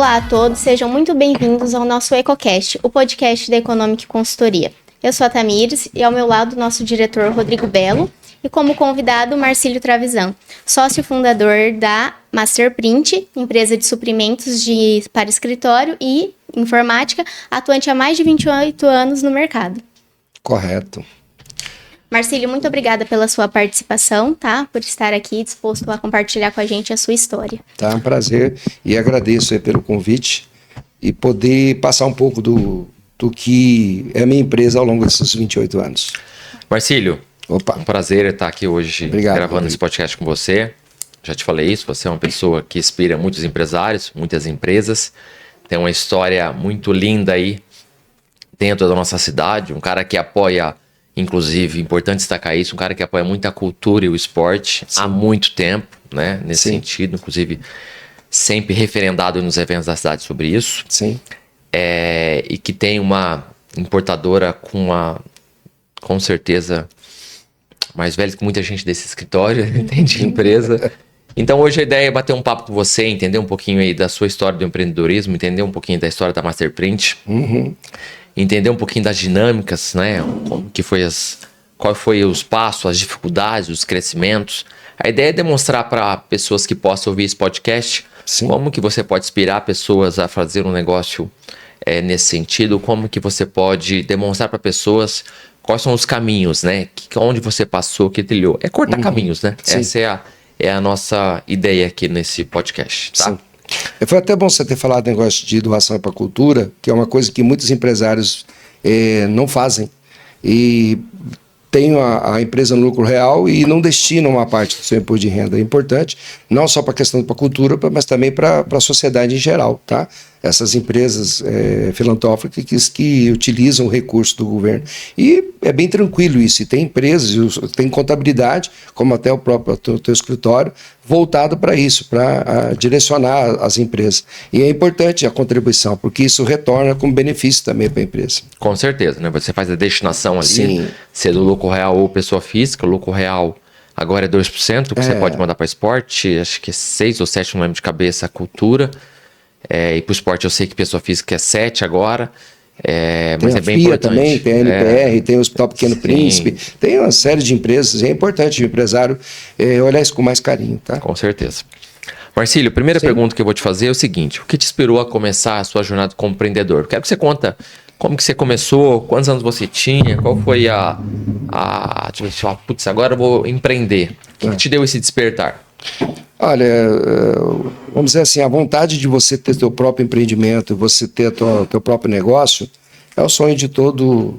Olá a todos, sejam muito bem-vindos ao nosso EcoCast, o podcast da Economic Consultoria. Eu sou a Tamires e ao meu lado nosso diretor Rodrigo Belo e como convidado Marcílio Travizan, sócio fundador da Masterprint, empresa de suprimentos para escritório e informática, atuante há mais de 28 anos no mercado. Correto. Marcílio, muito obrigada pela sua participação, tá? Por estar aqui disposto a compartilhar com a gente a sua história. Tá, é um prazer e agradeço aí pelo convite e poder passar um pouco do que é a minha empresa ao longo desses 28 anos. Marcílio, Opa. Um prazer estar aqui hoje. Obrigado, gravando Rodrigo. esse podcast com você. Já te falei isso, você é uma pessoa que inspira muitos empresários, muitas empresas, tem uma história muito linda aí dentro da nossa cidade, um cara que apoia, inclusive, importante destacar isso, um cara que apoia muito a cultura e o esporte há muito tempo, né? Nesse sentido, inclusive, sempre referendado nos eventos da cidade sobre isso. Sim. E que tem uma importadora com certeza mais velha que muita gente desse escritório, tem de empresa. Então hoje a ideia é bater um papo com você, entender um pouquinho aí da sua história do empreendedorismo, entender um pouquinho da história da Masterprint, entender um pouquinho das dinâmicas, né? Qual foi os passos, as dificuldades, os crescimentos. A ideia é demonstrar para pessoas que possam ouvir esse podcast como que você pode inspirar pessoas a fazer um negócio nesse sentido, como que você pode demonstrar para pessoas quais são os caminhos, né? Onde você passou, que trilhou. É cortar caminhos, né? Sim. Essa é a nossa ideia aqui nesse podcast, tá? Sim. Foi até bom você ter falado do negócio de doação para a cultura, que é uma coisa que muitos empresários não fazem. E tem a empresa no lucro real e não destinam uma parte do seu imposto de renda. É importante, não só para a questão da cultura, mas também para a sociedade em geral, tá? Essas empresas filantrópicas que utilizam o recurso do governo. E é bem tranquilo isso. E tem empresas, tem contabilidade, como até o próprio teu escritório, voltado para isso, para direcionar as empresas. E é importante a contribuição, porque isso retorna como benefício também para a empresa. Com certeza, né? Você faz a destinação ali, Sim. se é do lucro real ou pessoa física, o lucro real agora é 2%, que você pode mandar para esporte, acho que é 6 ou 7, não lembro de cabeça, a cultura. E para o esporte eu sei que pessoa física é 7 agora, mas Tem é bem FIA importante. também, tem a NPR, tem o Hospital Pequeno Sim. Príncipe, tem uma série de empresas. É importante o empresário olhar isso com mais carinho, tá? Com certeza. Marcílio, a primeira pergunta que eu vou te fazer é o seguinte: o que te inspirou a começar a sua jornada como empreendedor? Quero que você conta como que você começou, quantos anos você tinha, qual foi tipo, putz, agora eu vou empreender. O que te deu esse despertar? Olha, vamos dizer assim, a vontade de você ter teu próprio empreendimento, você ter teu próprio negócio, é o sonho de todo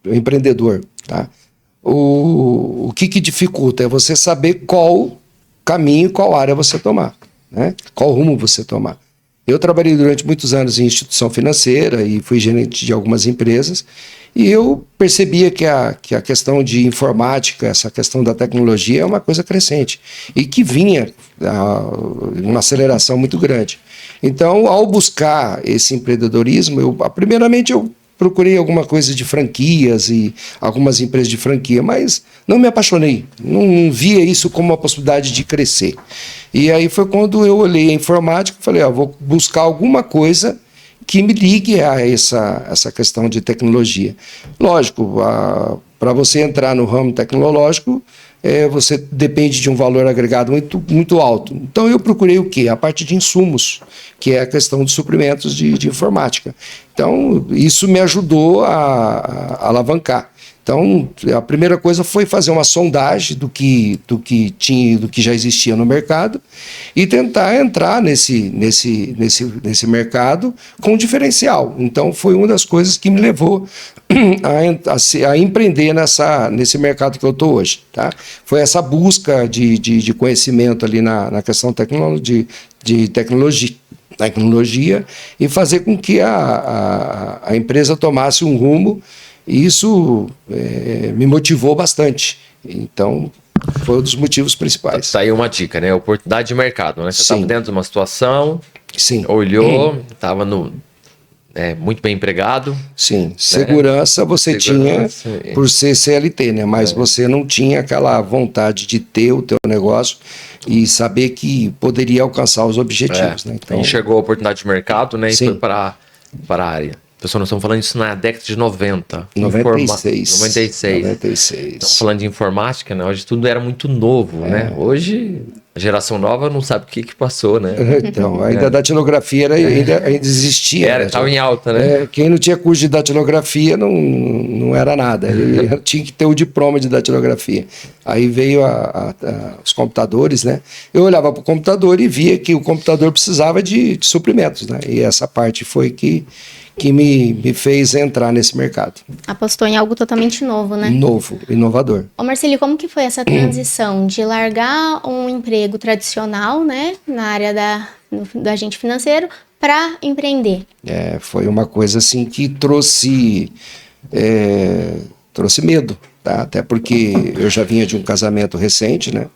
empreendedor, tá? O que dificulta é você saber qual caminho, qual área você tomar, né? Qual rumo você tomar. Eu trabalhei durante muitos anos em instituição financeira e fui gerente de algumas empresas e eu percebia que a questão de informática, essa questão da tecnologia é uma coisa crescente e que vinha uma aceleração muito grande. Então, ao buscar esse empreendedorismo, primeiramente eu procurei alguma coisa de franquias e algumas empresas de franquia, mas não me apaixonei, não via isso como uma possibilidade de crescer. E aí foi quando eu olhei a informática e falei, vou buscar alguma coisa que me ligue a essa questão de tecnologia. Lógico, para você entrar no ramo tecnológico, você depende de um valor agregado muito, muito alto. Então eu procurei o quê? A parte de insumos, que é a questão dos suprimentos de informática. Então isso me ajudou a alavancar. Então, a primeira coisa foi fazer uma sondagem do que já existia no mercado e tentar entrar nesse mercado com diferencial. Então, foi uma das coisas que me levou a empreender nesse mercado que eu estou hoje. Tá? Foi essa busca de conhecimento ali na questão de tecnologia e fazer com que a empresa tomasse um rumo. E isso me motivou bastante. Então, foi um dos motivos principais. Tá aí uma dica, né? Oportunidade de mercado, né? Você estava dentro de uma situação, olhou, estava muito bem empregado. Sim, segurança você tinha por ser CLT, né? Mas você não tinha aquela vontade de ter o teu negócio e saber que poderia alcançar os objetivos, né? Então, enxergou a oportunidade de mercado, né? Sim. E foi para a área. Pessoal, nós estamos falando disso na década de 90. 96. 96. Estamos falando de informática, né? Hoje tudo era muito novo, né? Hoje a geração nova não sabe o que passou, né? Então, ainda a datilografia ainda existia. Estava em alta, né? Quem não tinha curso de datilografia não era nada. Ele tinha que ter o diploma de datilografia. Aí veio os computadores, né? Eu olhava para o computador e via que o computador precisava de suprimentos, né? E essa parte foi que me fez entrar nesse mercado. Apostou em algo totalmente novo, né? Novo, inovador. Ô Marcílio, como que foi essa transição de largar um emprego tradicional, né, na área do agente financeiro, para empreender? Foi uma coisa assim que trouxe medo, tá? Até porque eu já vinha de um casamento recente, né?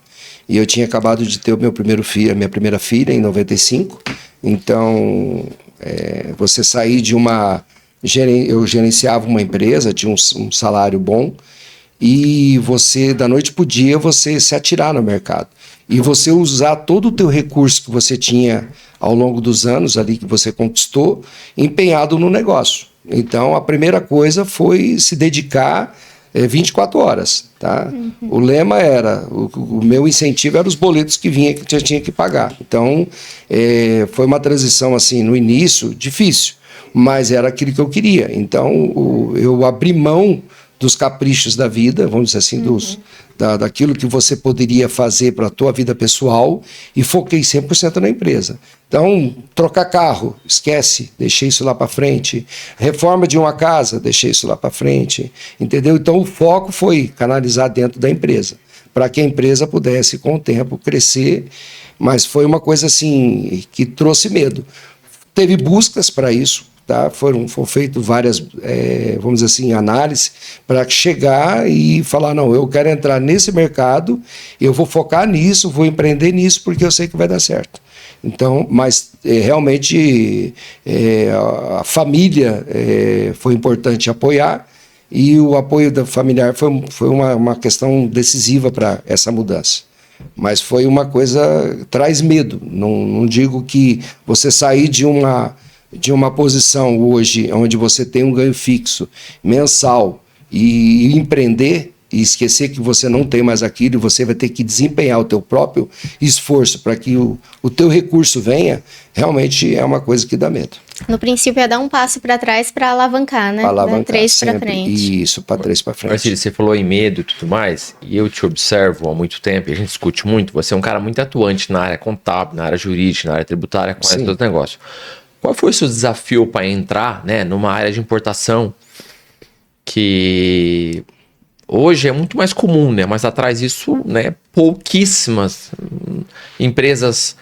E eu tinha acabado de ter a minha primeira filha em 95. Então, você sair de eu gerenciava uma empresa, tinha um salário bom, e você, da noite pro dia, você se atirar no mercado. E você usar todo o teu recurso que você tinha ao longo dos anos ali, que você conquistou, empenhado no negócio. Então, a primeira coisa foi se dedicar 24 horas, tá? O lema era, o meu incentivo era os boletos que vinha que eu tinha que pagar. Então, foi uma transição assim, no início, difícil, mas era aquilo que eu queria. Então, eu abri mão dos caprichos da vida, vamos dizer assim, daquilo que você poderia fazer para a tua vida pessoal e foquei 100% na empresa. Então, trocar carro, esquece, deixei isso lá para frente. Reforma de uma casa, deixei isso lá para frente, entendeu? Então, o foco foi canalizar dentro da empresa, para que a empresa pudesse, com o tempo, crescer, mas foi uma coisa assim que trouxe medo. Teve buscas para isso, tá? Foram feitas várias, vamos dizer assim, análises para chegar e falar, não, eu quero entrar nesse mercado, eu vou focar nisso, vou empreender nisso, porque eu sei que vai dar certo. Então, mas realmente a família foi importante apoiar, e o apoio da familiar foi uma questão decisiva para essa mudança. Mas foi uma coisa, traz medo. Não digo que você sair de uma posição hoje onde você tem um ganho fixo mensal e empreender e esquecer que você não tem mais aquilo e você vai ter que desempenhar o teu próprio esforço para que o teu recurso venha, realmente é uma coisa que dá medo. No princípio é dar um passo para trás para alavancar, né? Alavancar, 3 para frente. Isso, para 3 para frente. Marcílio, você falou em medo e tudo mais, e eu te observo há muito tempo, e a gente discute muito, você é um cara muito atuante na área contábil, na área jurídica, na área tributária, com esses dois negócios. Qual foi o seu desafio para entrar, né, numa área de importação que hoje é muito mais comum, né? Mas atrás disso, né, pouquíssimas empresas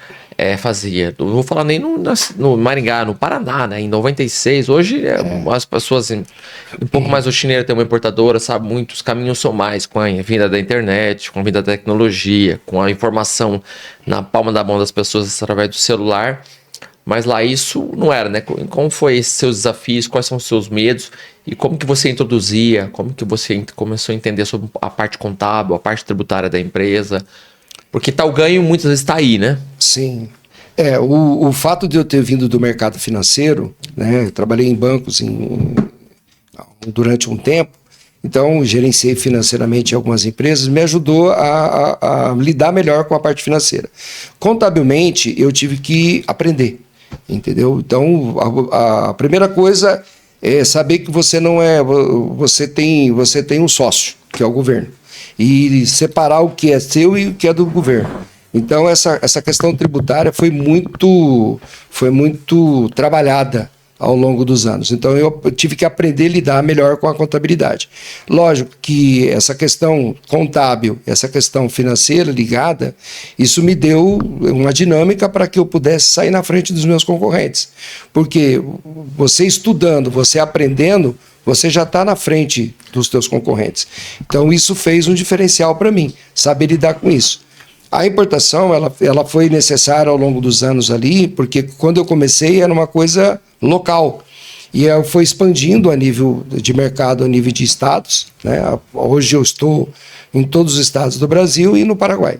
fazia. Não vou falar nem no Maringá, no Paraná, né? Em 96, hoje as pessoas um pouco mais rotineiras têm uma importadora, sabe? Muitos caminhos são mais com a vinda da internet, com a vinda da tecnologia, com a informação na palma da mão das pessoas através do celular. Mas lá isso não era, né? Como foi esses seus desafios, quais são os seus medos e como que você introduzia, como que você começou a entender sobre a parte contábil, a parte tributária da empresa? Porque tal ganho muitas vezes está aí, né? Sim. O fato de eu ter vindo do mercado financeiro, né? Eu trabalhei em bancos durante um tempo, então gerenciei financeiramente algumas empresas, me ajudou a lidar melhor com a parte financeira. Contabilmente, eu tive que aprender. Entendeu? Então, a primeira coisa é saber que você não você tem um sócio, que é o governo, e separar o que é seu e o que é do governo. Então, essa questão tributária foi muito trabalhada ao longo dos anos. Então, eu tive que aprender a lidar melhor com a contabilidade. Lógico que essa questão contábil, essa questão financeira ligada, isso me deu uma dinâmica para que eu pudesse sair na frente dos meus concorrentes. Porque você estudando, você aprendendo, você já está na frente dos teus concorrentes. Então, isso fez um diferencial para mim, saber lidar com isso. A importação, ela foi necessária ao longo dos anos ali, porque quando eu comecei era uma coisa local. E foi expandindo a nível de mercado, a nível de estados, né? Hoje eu estou em todos os estados do Brasil e no Paraguai.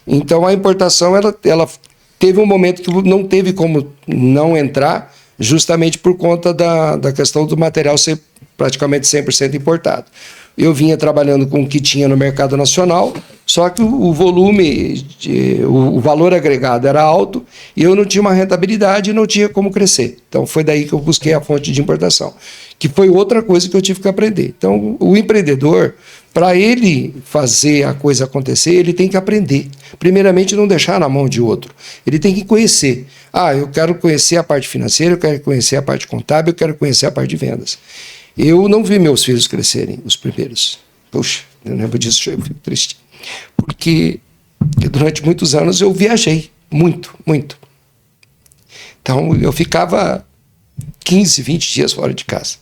Então a importação ela teve um momento que não teve como não entrar, justamente por conta da questão do material ser praticamente 100% importado. Eu vinha trabalhando com o que tinha no mercado nacional, só que o volume, o valor agregado era alto e eu não tinha uma rentabilidade e não tinha como crescer. Então foi daí que eu busquei a fonte de importação, que foi outra coisa que eu tive que aprender. Então o empreendedor, para ele fazer a coisa acontecer, ele tem que aprender. Primeiramente, não deixar na mão de outro. Ele tem que conhecer. Eu quero conhecer a parte financeira, eu quero conhecer a parte contábil, eu quero conhecer a parte de vendas. Eu não vi meus filhos crescerem, os primeiros. Puxa, eu lembro disso, eu fico triste. Porque durante muitos anos eu viajei, muito, muito. Então, eu ficava 15, 20 dias fora de casa.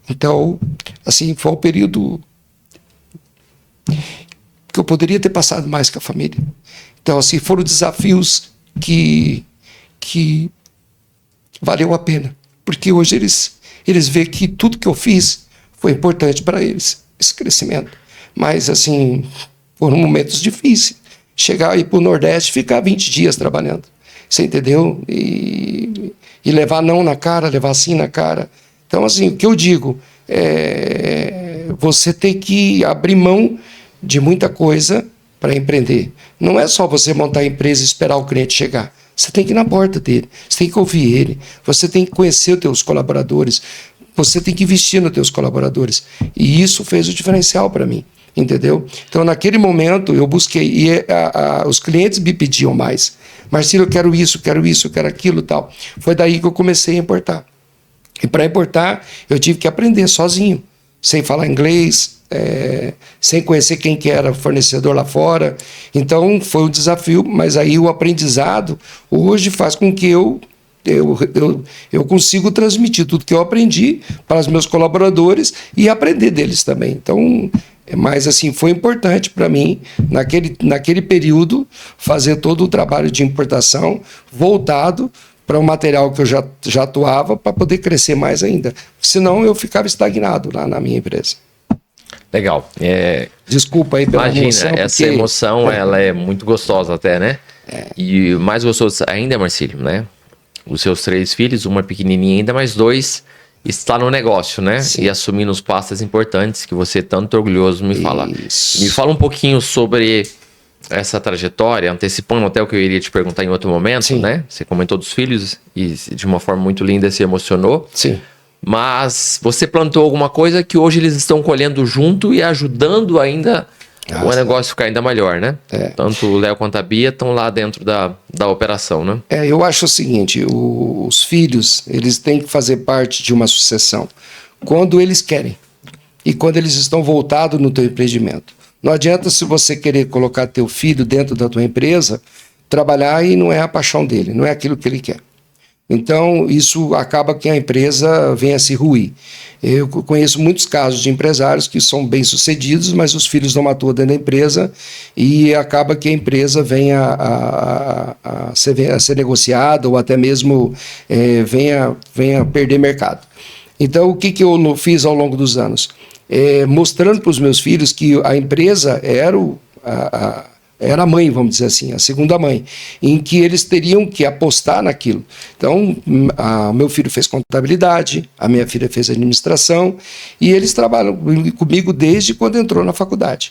Então, assim, foi um período que eu poderia ter passado mais com a família. Então, assim, foram desafios que valeu a pena. Porque hoje eles veem que tudo que eu fiz foi importante para eles, esse crescimento. Mas, assim, foram momentos difíceis. Chegar aí para o Nordeste e ficar 20 dias trabalhando. Você entendeu? E levar não na cara, levar sim na cara. Então, assim, o que eu digo você tem que abrir mão de muita coisa para empreender. Não é só você montar a empresa e esperar o cliente chegar. Você tem que ir na porta dele, você tem que ouvir ele, você tem que conhecer os teus colaboradores, você tem que investir nos teus colaboradores. E isso fez o diferencial para mim, entendeu? Então, naquele momento, eu busquei, e os clientes me pediam mais. Marcílio, eu quero isso, eu quero aquilo e tal. Foi daí que eu comecei a importar. E para importar, eu tive que aprender sozinho, sem falar inglês, sem conhecer quem que era fornecedor lá fora. Então foi um desafio, mas aí o aprendizado hoje faz com que eu consigo transmitir tudo que eu aprendi para os meus colaboradores e aprender deles também. Então, mas assim, foi importante para mim, naquele período, fazer todo o trabalho de importação voltado para um material que eu já atuava, para poder crescer mais ainda. Senão eu ficava estagnado lá na minha empresa. Legal. Desculpa aí pela emoção. Imagina, essa emoção, ela é muito gostosa até, né? E o mais gostoso ainda, Marcílio, né? Os seus 3 filhos, uma pequenininha ainda, mas 2 está no negócio, né? Sim. E assumindo os passos importantes que você tanto orgulhoso me fala. Me fala um pouquinho sobre essa trajetória, antecipando até o que eu iria te perguntar em outro momento, sim, né? Você comentou dos filhos e de uma forma muito linda se emocionou. Sim. Mas você plantou alguma coisa que hoje eles estão colhendo junto e ajudando ainda o negócio ficar ainda melhor, né? Tanto o Léo quanto a Bia estão lá dentro da operação, né? Eu acho o seguinte, os filhos, eles têm que fazer parte de uma sucessão quando eles querem e quando eles estão voltados no teu empreendimento. Não adianta, se você querer colocar teu filho dentro da tua empresa, trabalhar e não é a paixão dele, não é aquilo que ele quer. Então, isso acaba que a empresa venha a se ruir. Eu conheço muitos casos de empresários que são bem-sucedidos, mas os filhos não atuam dentro da empresa e acaba que a empresa venha a ser negociada ou até mesmo venha a perder mercado. Então, o que eu fiz ao longo dos anos? Mostrando para os meus filhos que a empresa era a mãe, vamos dizer assim, a segunda mãe, em que eles teriam que apostar naquilo. Então, o meu filho fez contabilidade, a minha filha fez administração, e eles trabalham comigo desde quando entrou na faculdade.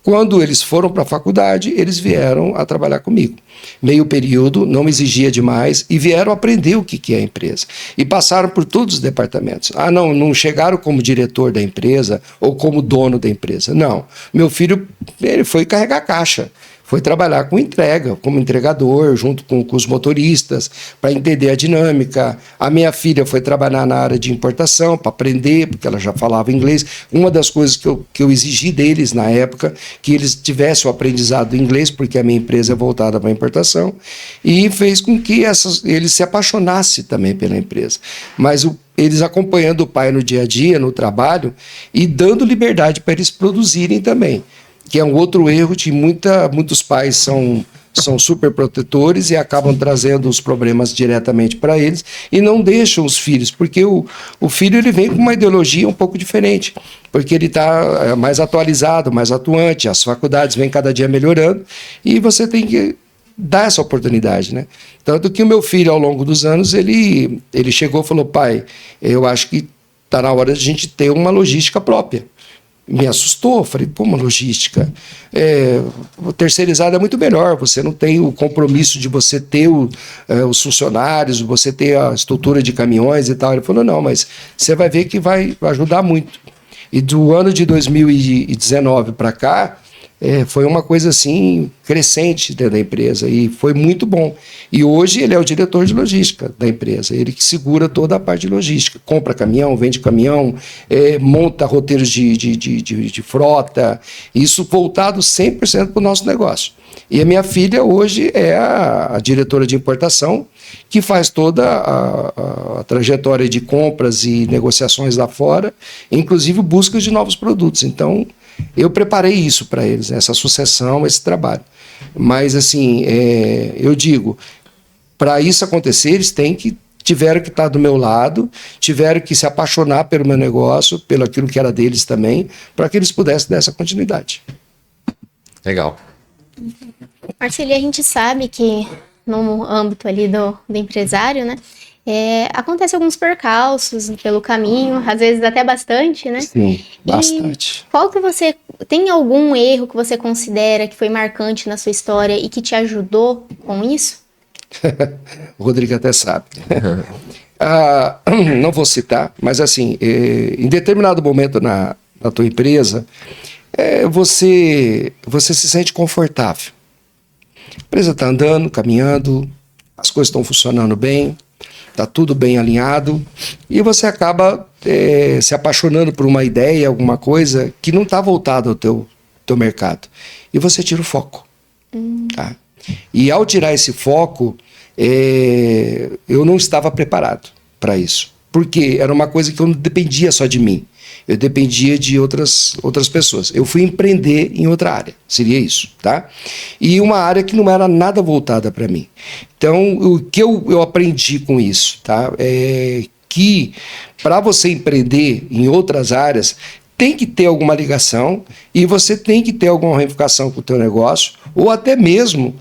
Quando eles foram para a faculdade, eles vieram a trabalhar comigo. Meio período, não me exigia demais, e vieram aprender o que é a empresa. E passaram por todos os departamentos. Não chegaram como diretor da empresa ou como dono da empresa. Não. Meu filho, ele foi carregar caixa. Foi trabalhar com entrega, como entregador, junto com os motoristas, para entender a dinâmica. A minha filha foi trabalhar na área de importação, para aprender, porque ela já falava inglês. Uma das coisas que eu exigi deles na época, que eles tivessem o aprendizado do inglês, porque a minha empresa é voltada para a importação, e fez com que eles se apaixonassem também pela empresa. Mas eles acompanhando o pai no dia a dia, no trabalho, e dando liberdade para eles produzirem também. Que é um outro erro de muitos pais são super protetores e acabam trazendo os problemas diretamente para eles e não deixam os filhos, porque o filho ele vem com uma ideologia um pouco diferente, porque ele está mais atualizado, mais atuante, as faculdades vêm cada dia melhorando e você tem que dar essa oportunidade, né? Tanto que o meu filho, ao longo dos anos, ele chegou e falou: pai, eu acho que está na hora de a gente ter uma logística própria. Me assustou, falei: pô, uma logística terceirizada é muito melhor, você não tem o compromisso de você ter os funcionários, você ter a estrutura de caminhões e tal. Ele falou: não, mas você vai ver que vai ajudar muito. E do ano de 2019 para cá, foi uma coisa assim crescente dentro da empresa e foi muito bom. E hoje ele é o diretor de logística da empresa, ele que segura toda a parte de logística, compra caminhão, vende caminhão, monta roteiros de frota, isso voltado 100% para o nosso negócio. E a minha filha hoje é a diretora de importação, que faz toda a trajetória de compras e negociações lá fora, inclusive busca de novos produtos. Então, eu preparei isso para eles, essa sucessão, esse trabalho. Mas, assim, eu digo, para isso acontecer, eles tiveram que estar do meu lado, tiveram que se apaixonar pelo meu negócio, pelo aquilo que era deles também, para que eles pudessem dar essa continuidade. Legal. Marcílio, a gente sabe que no âmbito ali do empresário, né, acontece alguns percalços pelo caminho, às vezes até bastante, né? Sim, bastante. E qual que tem algum erro que você considera que foi marcante na sua história e que te ajudou com isso? O Rodrigo até sabe. Não vou citar, mas assim, em determinado momento na tua empresa, você se sente confortável. A empresa está andando, caminhando, as coisas estão funcionando bem, está tudo bem alinhado, e você acaba se apaixonando por uma ideia, alguma coisa que não está voltada ao teu mercado. E você tira o foco. Tá? E ao tirar esse foco, eu não estava preparado para isso. Porque era uma coisa que eu não dependia só de mim. Eu dependia de outras pessoas. Eu fui empreender em outra área, seria isso, tá? E uma área que não era nada voltada para mim. Então, o que eu aprendi com isso, tá? É que para você empreender em outras áreas, tem que ter alguma ligação e você tem que ter alguma ramificação com o teu negócio, ou até mesmo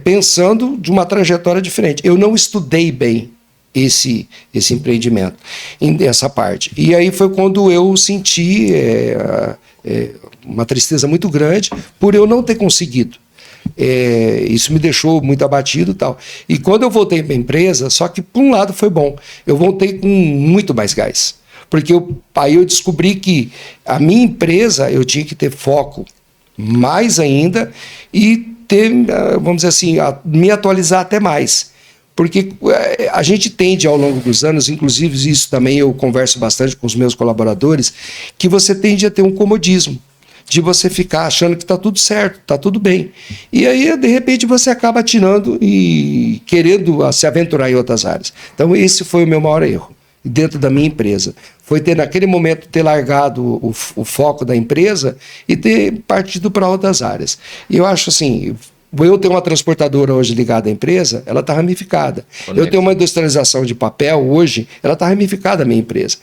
pensando de uma trajetória diferente. Eu não estudei bem esse empreendimento, essa parte. E aí foi quando eu senti uma tristeza muito grande por eu não ter conseguido. Isso me deixou muito abatido e tal. E quando eu voltei para a empresa, só que por um lado foi bom, eu voltei com muito mais gás. Porque aí eu descobri que a minha empresa, eu tinha que ter foco mais ainda e ter, vamos dizer assim, me atualizar até mais. Porque a gente tende ao longo dos anos, inclusive isso também eu converso bastante com os meus colaboradores, que você tende a ter um comodismo, de você ficar achando que está tudo certo, está tudo bem. E aí, de repente, você acaba atirando e querendo se aventurar em outras áreas. Então, esse foi o meu maior erro dentro da minha empresa. Foi naquele momento, ter largado o foco da empresa e ter partido para outras áreas. E eu acho assim... Eu tenho uma transportadora hoje ligada à empresa, ela está ramificada. Eu tenho uma industrialização de papel hoje, ela está ramificada a minha empresa.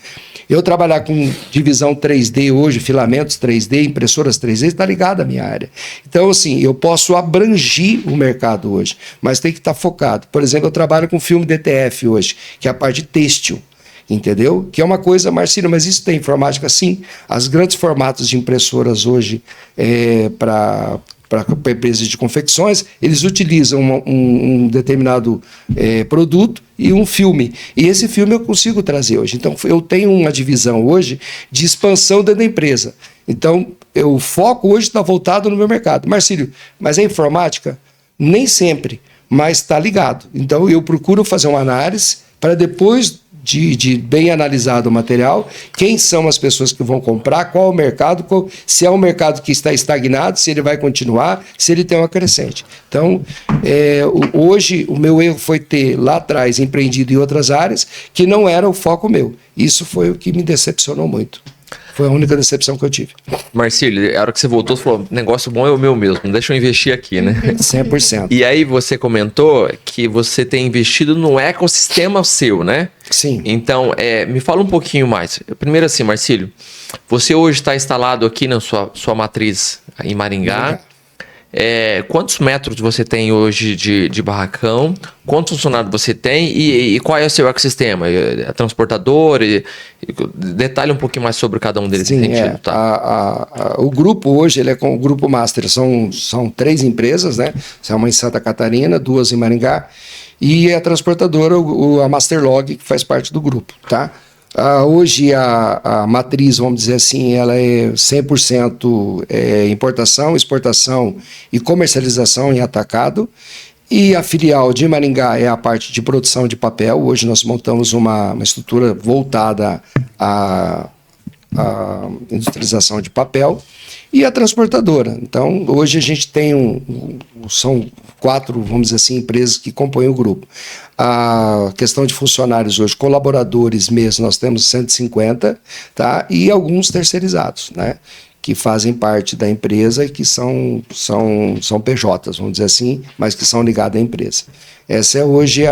Eu trabalhar com divisão 3D hoje, filamentos 3D, impressoras 3D, está ligada à minha área. Então, assim, eu posso abrangir o mercado hoje, mas tem que estar focado. Por exemplo, eu trabalho com filme DTF hoje, que é a parte têxtil. Entendeu? Que é uma coisa, Marcílio, mas isso tem informática? Sim. Os grandes formatos de impressoras hoje para empresas de confecções, eles utilizam um determinado produto e um filme. E esse filme eu consigo trazer hoje. Então, eu tenho uma divisão hoje de expansão dentro da empresa. Então, o foco hoje está voltado no meu mercado. Marcílio, mas é informática? Nem sempre, mas está ligado. Então, eu procuro fazer uma análise para depois de bem analisado o material, quem são as pessoas que vão comprar, qual o mercado, se é um mercado que está estagnado, se ele vai continuar, se ele tem uma crescente. Então, hoje o meu erro foi ter lá atrás empreendido em outras áreas que não era o foco meu. Isso foi o que me decepcionou muito. Foi a única decepção que eu tive. Marcílio, a hora que você voltou, você falou, negócio bom é o meu mesmo, deixa eu investir aqui, né? 100%. E aí você comentou que você tem investido no ecossistema seu, né? Sim. Então, me fala um pouquinho mais. Primeiro assim, Marcílio, você hoje está instalado aqui na sua matriz em Maringá. Quantos metros você tem hoje de barracão? Quantos funcionários você tem? E qual é o seu ecossistema? É transportador? Detalhe um pouquinho mais sobre cada um deles. Sim, sentido, tá? O grupo hoje, ele é com o Grupo Master, são 3 empresas, né? São uma em Santa Catarina, 2 em Maringá, e a transportadora, a Masterlog, que faz parte do grupo, tá? Hoje a matriz, vamos dizer assim, ela é 100% importação, exportação e comercialização em atacado. E a filial de Maringá é a parte de produção de papel. Hoje nós montamos uma estrutura voltada à industrialização de papel. E a transportadora. Então, hoje a gente tem são 4, vamos dizer assim, empresas que compõem o grupo. A questão de funcionários hoje, colaboradores mesmo, nós temos 150, tá? E alguns terceirizados, né? Que fazem parte da empresa e que são PJs, vamos dizer assim, mas que são ligados à empresa. Essa é hoje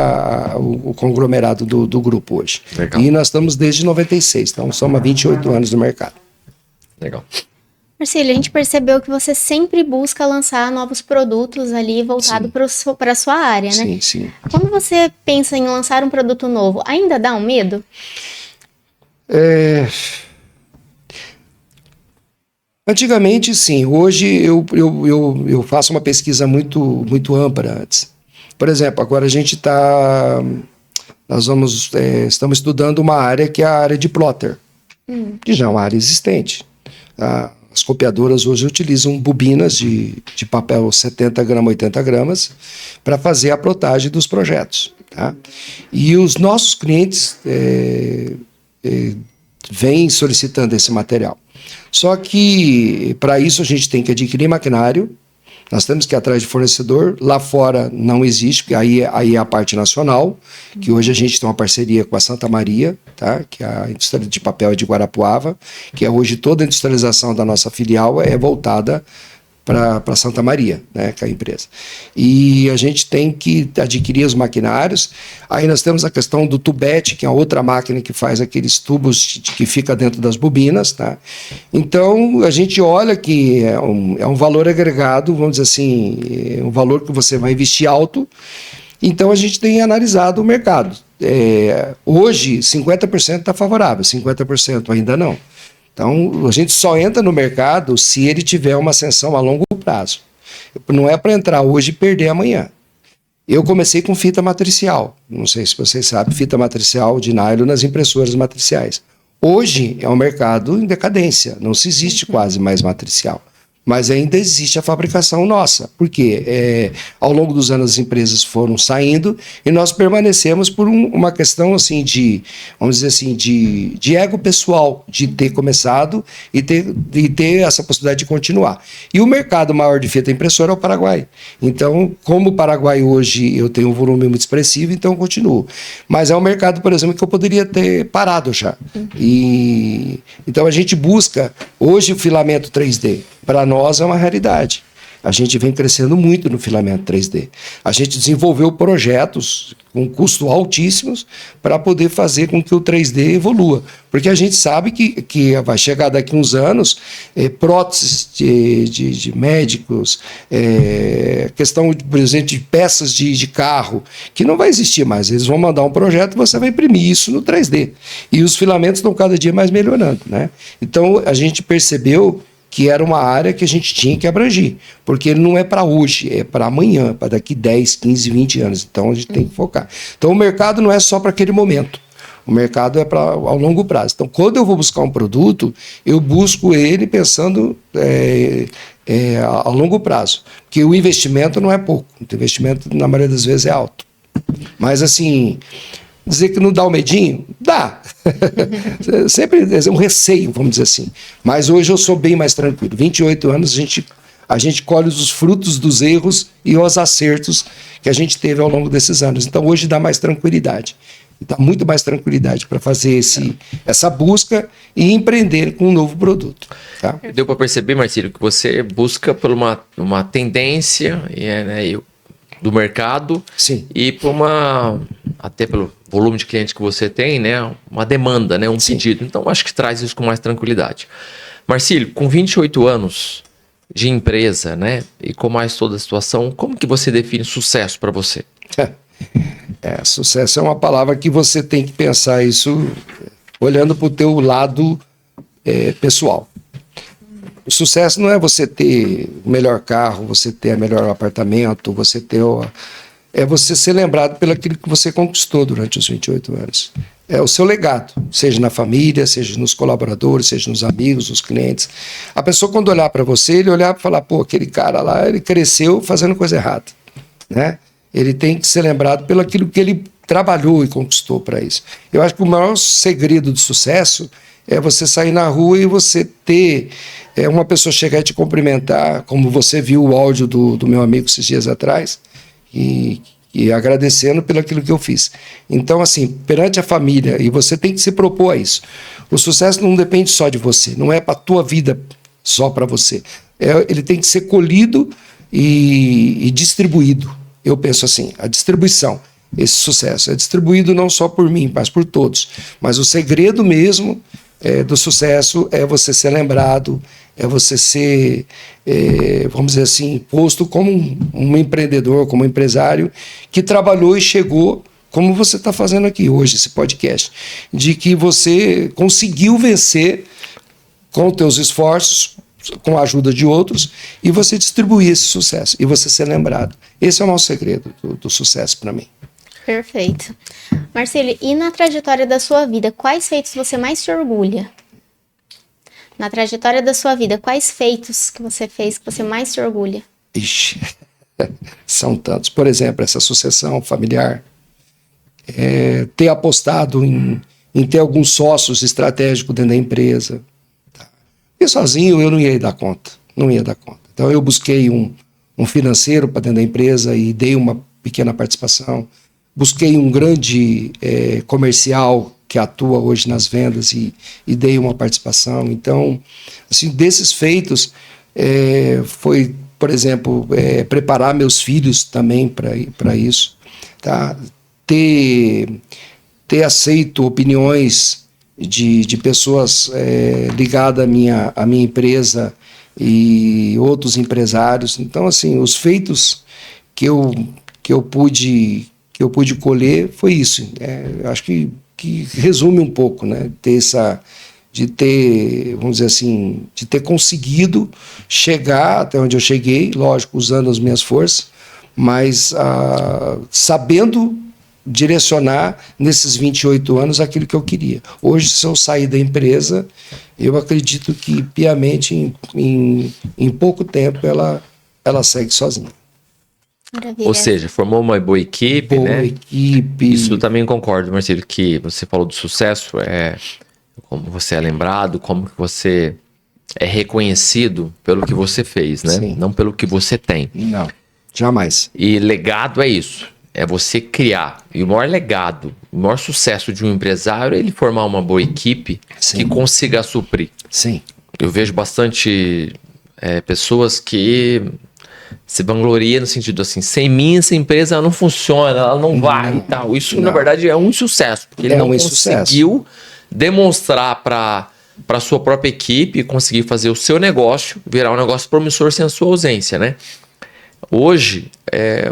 o conglomerado do grupo hoje. Legal. E nós estamos desde 96, então somos há 28 anos no mercado. Legal. Marcílio, a gente percebeu que você sempre busca lançar novos produtos ali voltado para a sua área, né? Sim, sim. Quando você pensa em lançar um produto novo, ainda dá um medo? Antigamente, sim. Hoje eu faço uma pesquisa muito ampla antes. Por exemplo, agora a gente estamos estudando uma área que é a área de plotter, que já é uma área existente. As copiadoras hoje utilizam bobinas de papel 70 gramas, 80 gramas para fazer a plotagem dos projetos. Tá? E os nossos clientes vêm solicitando esse material. Só que, para isso, a gente tem que adquirir maquinário, nós temos que ir atrás de fornecedor. Lá fora não existe, porque aí é a parte nacional, que hoje a gente tem uma parceria com a Santa Maria, tá? Que é a indústria de papel de Guarapuava, que hoje toda a industrialização da nossa filial é voltada para Santa Maria, né, que é a empresa. E a gente tem que adquirir os maquinários. Aí nós temos a questão do tubete, que é outra máquina que faz aqueles tubos que fica dentro das bobinas, tá? Então a gente olha que é um valor agregado, vamos dizer assim, é um valor que você vai investir alto. Então a gente tem analisado o mercado. Hoje 50% está favorável, 50% ainda não. Então, a gente só entra no mercado se ele tiver uma ascensão a longo prazo. Não é para entrar hoje e perder amanhã. Eu comecei com fita matricial. Não sei se vocês sabem, fita matricial de nylon nas impressoras matriciais. Hoje é um mercado em decadência. Não se existe quase mais matricial. Mas ainda existe a fabricação nossa. Porque ao longo dos anos as empresas foram saindo e nós permanecemos por uma questão assim vamos dizer assim, de ego pessoal, de ter começado e ter essa possibilidade de continuar. E o mercado maior de fita impressora é o Paraguai. Então, como o Paraguai hoje eu tenho um volume muito expressivo, então eu continuo. Mas é um mercado, por exemplo, que eu poderia ter parado já. Então a gente busca hoje o filamento 3D. Para nós é uma realidade. A gente vem crescendo muito no filamento 3D. A gente desenvolveu projetos com custo altíssimos para poder fazer com que o 3D evolua. Porque a gente sabe que vai chegar daqui uns anos próteses de médicos, questão, por exemplo, de peças de carro, que não vai existir mais. Eles vão mandar um projeto e você vai imprimir isso no 3D. E os filamentos estão cada dia mais melhorando, né? Então, a gente percebeu que era uma área que a gente tinha que abranger, porque ele não é para hoje, é para amanhã, para daqui 10, 15, 20 anos. Então a gente tem que focar. Então o mercado não é só para aquele momento, o mercado é para ao longo prazo. Então quando eu vou buscar um produto, eu busco ele pensando a longo prazo, porque o investimento não é pouco, o investimento na maioria das vezes é alto. Mas assim, dizer que não dá o medinho? Dá. Sempre é um receio, vamos dizer assim. Mas hoje eu sou bem mais tranquilo. 28 anos a gente colhe os frutos dos erros e os acertos que a gente teve ao longo desses anos. Então hoje dá mais tranquilidade. dá muito mais tranquilidade para fazer essa busca e empreender com um novo produto. Tá? Deu para perceber, Marcílio, que você busca por uma tendência né, do mercado. Sim. E até pelo volume de clientes que você tem, né, uma demanda, né, Sim. pedido. Então, acho que traz isso com mais tranquilidade. Marcílio, com 28 anos de empresa, né, e com mais toda a situação, como que você define sucesso para você? Sucesso é uma palavra que você tem que pensar isso olhando para o teu lado pessoal. O sucesso não é você ter o melhor carro, você ter o melhor apartamento, é você ser lembrado pelo aquilo que você conquistou durante os 28 anos. É o seu legado, seja na família, seja nos colaboradores, seja nos amigos, nos clientes. A pessoa, quando olhar para você, ele olhar para falar, pô, aquele cara lá, ele cresceu fazendo coisa errada, né? Ele tem que ser lembrado pelo aquilo que ele trabalhou e conquistou para isso. Eu acho que o maior segredo do sucesso é você sair na rua e você ter uma pessoa chegar e te cumprimentar, como você viu o áudio do meu amigo esses dias atrás, e agradecendo pelo aquilo que eu fiz. Então, assim, perante a família, e você tem que se propor a isso. O sucesso não depende só de você, não é para a tua vida só para você. Ele tem que ser colhido e distribuído. Eu penso assim, a distribuição, esse sucesso é distribuído não só por mim, mas por todos. Mas o segredo mesmo do sucesso é você ser lembrado, é você ser, vamos dizer assim, posto como um empreendedor, como um empresário que trabalhou e chegou, como você está fazendo aqui hoje, esse podcast, de que você conseguiu vencer com os teus esforços, com a ajuda de outros, e você distribuir esse sucesso, e você ser lembrado. Esse é o nosso segredo do sucesso para mim. Perfeito. Marcílio, e na trajetória da sua vida, quais feitos você mais se orgulha? Na trajetória da sua vida, quais feitos que você fez que você mais se orgulha? Ixi, são tantos. Por exemplo, essa sucessão familiar, ter apostado em ter alguns sócios estratégicos dentro da empresa. E sozinho eu não ia dar conta, Então eu busquei um financeiro para dentro da empresa e dei uma pequena participação. Busquei um grande comercial que atua hoje nas vendas e dei uma participação. Então, assim, desses feitos, foi, por exemplo, preparar meus filhos também para isso, tá? Ter aceito opiniões de pessoas ligadas à minha empresa e outros empresários. Então, assim, os feitos que eu pude colher foi isso. Acho que resume um pouco, né? Vamos dizer assim, de ter conseguido chegar até onde eu cheguei, lógico, usando as minhas forças, mas sabendo direcionar nesses 28 anos aquilo que eu queria. Hoje, se eu sair da empresa, eu acredito que piamente em pouco tempo ela segue sozinha. Maravilha. Ou seja, formou uma boa equipe, né? Isso eu também concordo, Marcílio, que você falou do sucesso, como você é lembrado, como que você é reconhecido pelo que você fez, né? Sim. Não pelo que você tem. Não, jamais. E legado é isso. É você criar. E o maior legado, o maior sucesso de um empresário é ele formar uma boa equipe que consiga suprir. Sim. Eu vejo bastante pessoas que se vangloriam no sentido assim, sem mim essa empresa ela não funciona, ela não vai e tal. Isso, na verdade, é um insucesso. Porque ele não conseguiu demonstrar para sua própria equipe, conseguir fazer o seu negócio, virar um negócio promissor sem a sua ausência, né? Hoje,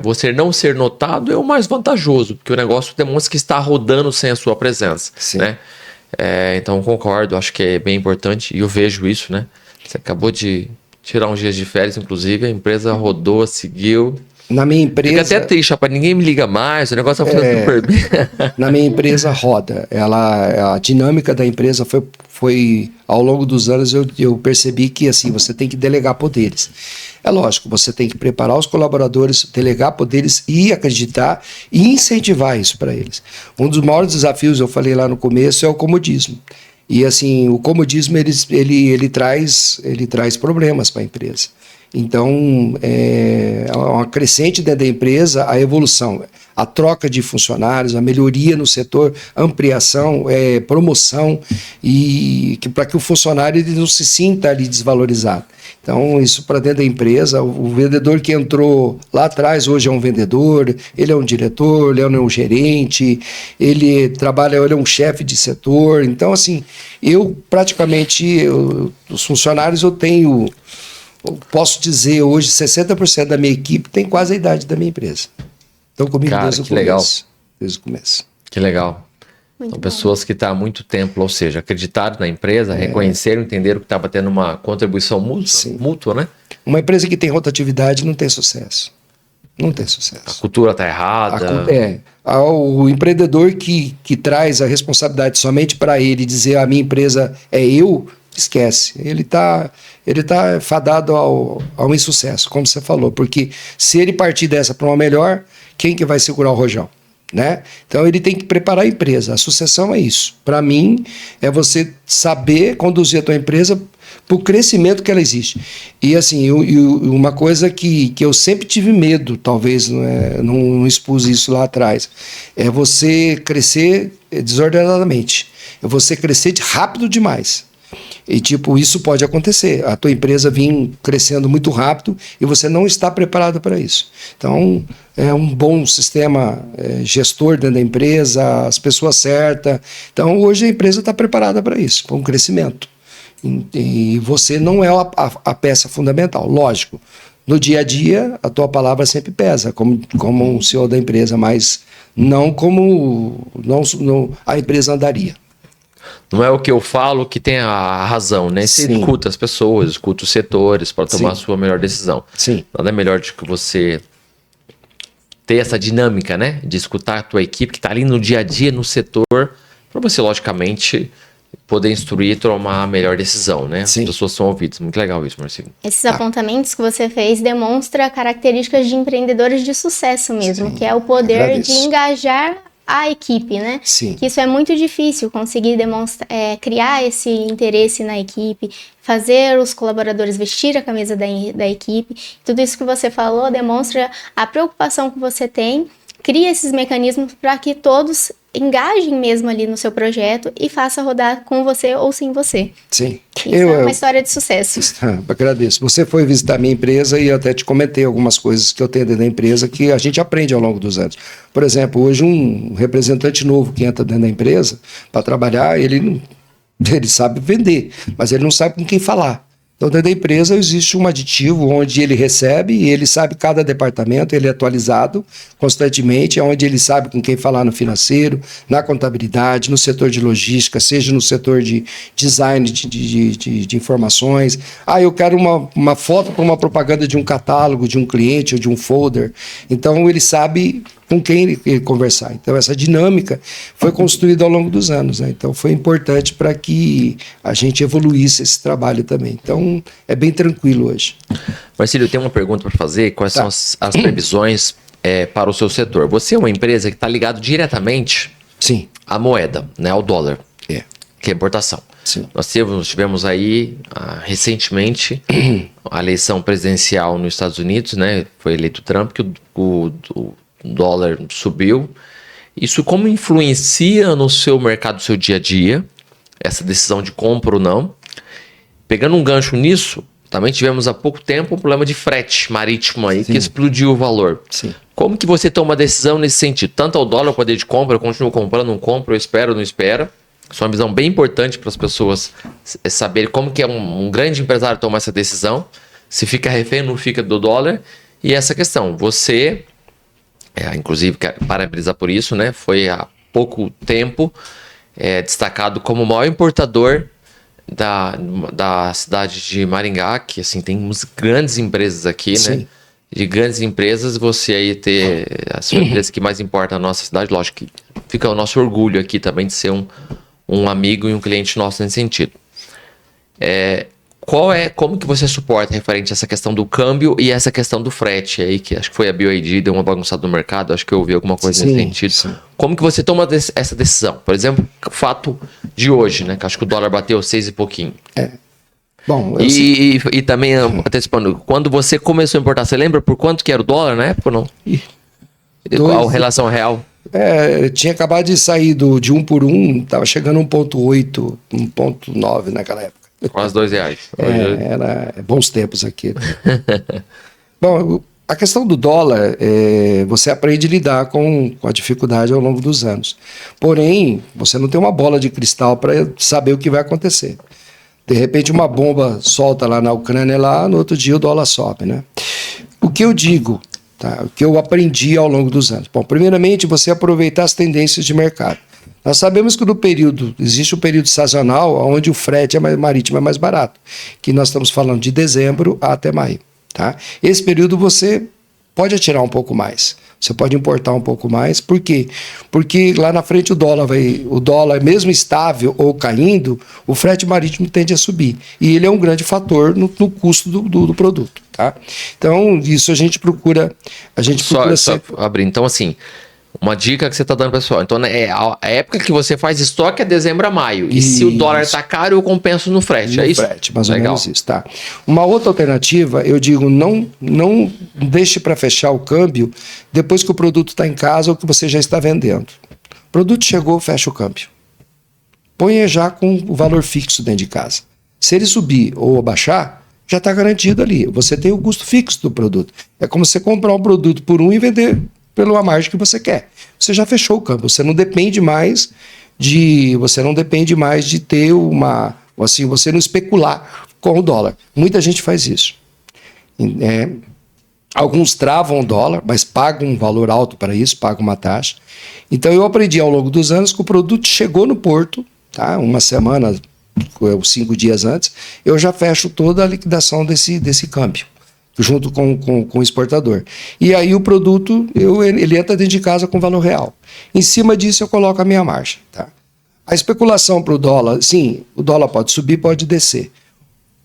você não ser notado é o mais vantajoso, porque o negócio demonstra que está rodando sem a sua presença. Sim. Né? Então, concordo, acho que é bem importante, e eu vejo isso, né? Você acabou de tirar uns dias de férias, inclusive, a empresa rodou, seguiu. Na minha empresa... Fica até triste, rapaz, ninguém me liga mais, o negócio tá funcionando super bem. Na minha empresa roda. A dinâmica da empresa foi ao longo dos anos eu percebi que assim, você tem que delegar poderes. É lógico, você tem que preparar os colaboradores, delegar poderes e acreditar e incentivar isso para eles. Um dos maiores desafios, eu falei lá no começo, é o comodismo. E assim, o comodismo ele traz problemas para a empresa. Então, é uma crescente dentro da empresa, a evolução, a troca de funcionários, a melhoria no setor, ampliação, promoção, e para que o funcionário ele não se sinta ali desvalorizado. Então, isso para dentro da empresa, o vendedor que entrou lá atrás, hoje é um vendedor, ele é um diretor, ele é um gerente, ele é um chefe de setor. Então, assim, os funcionários eu posso dizer hoje, 60% da minha equipe tem quase a idade da minha empresa. Então, comigo desde o começo. Legal. Desde o começo. Que legal. Muito São bom. pessoas que estão há muito tempo, ou seja, acreditaram na empresa, reconheceram, entenderam que estava tendo uma contribuição mútua, né? Uma empresa que tem rotatividade não tem sucesso. Não tem A sucesso. cultura está errada. O empreendedor que traz a responsabilidade somente para ele dizer a minha empresa é eu, esquece. Ele tá fadado ao insucesso, como você falou, porque se ele partir dessa para uma melhor, quem que vai segurar o rojão? Né? Então ele tem que preparar a empresa. A sucessão é isso. Para mim, é você saber conduzir a tua empresa para o crescimento que ela existe. E assim, uma coisa que eu sempre tive medo, talvez não expus isso lá atrás, é você crescer desordenadamente. É você crescer rápido demais. E isso pode acontecer. A tua empresa vir crescendo muito rápido e você não está preparado para isso. Então, é um bom sistema gestor dentro da empresa, as pessoas certas. Então, hoje a empresa está preparada para isso, para um crescimento. E você não é a peça fundamental. Lógico, no dia a dia, a tua palavra sempre pesa, como um CEO da empresa, mas não como a empresa andaria. Não é o que eu falo que tem a razão, né? Você escuta as pessoas, escuta os setores para tomar a sua melhor decisão. Sim. Nada melhor do que você ter essa dinâmica, né? De escutar a tua equipe que está ali no dia a dia, no setor, para você, logicamente, poder instruir e tomar a melhor decisão, né? Sim. As pessoas são ouvidas. Muito legal isso, Marcílio. Esses apontamentos que você fez demonstram características de empreendedores de sucesso mesmo, que é o poder de engajar a equipe, né? Sim. Que isso é muito difícil, conseguir criar esse interesse na equipe, fazer os colaboradores vestir a camisa da equipe. Tudo isso que você falou demonstra a preocupação que você tem, cria esses mecanismos para que todos engajem mesmo ali no seu projeto e faça rodar com você ou sem você. Sim. Isso é uma história de sucesso. Agradeço. Você foi visitar a minha empresa e eu até te comentei algumas coisas que eu tenho dentro da empresa que a gente aprende ao longo dos anos. Por exemplo, hoje um representante novo que entra dentro da empresa para trabalhar, ele sabe vender, mas ele não sabe com quem falar. Então, dentro da empresa existe um aditivo onde ele recebe e ele sabe cada departamento, ele é atualizado constantemente, onde ele sabe com quem falar no financeiro, na contabilidade, no setor de logística, seja no setor de design de informações. Eu quero uma foto para uma propaganda de um catálogo, de um cliente ou de um folder. Então, ele sabe com quem ele conversar. Então, essa dinâmica foi construída ao longo dos anos, né? Então, foi importante para que a gente evoluísse esse trabalho também. Então, é bem tranquilo hoje. Marcílio, eu tenho uma pergunta para fazer. Quais são as previsões para o seu setor? Você é uma empresa que está ligada diretamente à moeda, né, ao dólar, que é importação. Sim. Nós tivemos aí, recentemente, a eleição presidencial nos Estados Unidos, né? Foi eleito Trump, que o dólar subiu. Isso como influencia no seu mercado, no seu dia a dia, essa decisão de compra ou não? Pegando um gancho nisso, também tivemos há pouco tempo um problema de frete marítimo aí, que explodiu o valor. Sim. Como que você toma uma decisão nesse sentido? Tanto ao dólar, o poder de compra, eu continuo comprando, não compro, eu espero, não espero. Isso é uma visão bem importante para as pessoas saberem como que é um grande empresário tomar essa decisão, se fica refém ou não fica do dólar. E essa questão, você... inclusive, quero parabenizar por isso, né? Foi há pouco tempo destacado como o maior importador da cidade de Maringá, que assim, tem umas grandes empresas aqui, né? De grandes empresas, você aí ter a sua empresa que mais importa na nossa cidade, lógico que fica o nosso orgulho aqui também de ser um amigo e um cliente nosso nesse sentido. Como que você suporta referente a essa questão do câmbio e essa questão do frete aí, que acho que foi a BYD, deu uma bagunçada no mercado, acho que eu ouvi alguma coisa nesse sentido. Sim. Como que você toma essa decisão? Por exemplo, o fato de hoje, né, que acho que o dólar bateu 6 e pouquinho. Bom, E também, antecipando, quando você começou a importar, você lembra por quanto que era o dólar na época ou não? Qual a relação real? Tinha acabado de sair de 1 por 1, estava chegando a 1,8, 1,9 naquela época. Quase R$2. Era bons tempos aqui. Bom, a questão do dólar, você aprende a lidar com a dificuldade ao longo dos anos. Porém, você não tem uma bola de cristal para saber o que vai acontecer. De repente, uma bomba solta lá na Ucrânia, no outro dia o dólar sobe, né? O que eu digo, tá? O que eu aprendi ao longo dos anos. Bom, primeiramente, você aproveitar as tendências de mercado. Nós sabemos que existe um período sazonal onde o frete marítimo é mais barato, que nós estamos falando de dezembro até maio. Tá? Esse período você pode atirar um pouco mais, você pode importar um pouco mais. Por quê? Porque lá na frente o dólar mesmo estável ou caindo, o frete marítimo tende a subir. E ele é um grande fator no custo do produto. Tá? Então, isso a gente procura só abrir. Então, assim, uma dica que você está dando, pessoal. Então, a época que você faz estoque é dezembro a maio. E se o dólar está caro, eu compenso no frete, é isso? No frete, mais ou menos isso, tá. Uma outra alternativa, eu digo, não deixe para fechar o câmbio depois que o produto está em casa ou que você já está vendendo. O produto chegou, fecha o câmbio. Ponha já com o valor fixo dentro de casa. Se ele subir ou abaixar, já está garantido ali. Você tem o custo fixo do produto. É como você comprar um produto por um e vender pela margem que você quer. Você já fechou o câmbio, você não depende mais de ter você não especular com o dólar. Muita gente faz isso. Alguns travam o dólar, mas pagam um valor alto para isso, pagam uma taxa. Então eu aprendi ao longo dos anos que o produto chegou no porto, tá? Uma semana, 5 dias antes, eu já fecho toda a liquidação desse câmbio, junto com o exportador. E aí o produto, ele entra dentro de casa com valor real. Em cima disso eu coloco a minha margem. Tá? A especulação para o dólar, sim, o dólar pode subir, pode descer.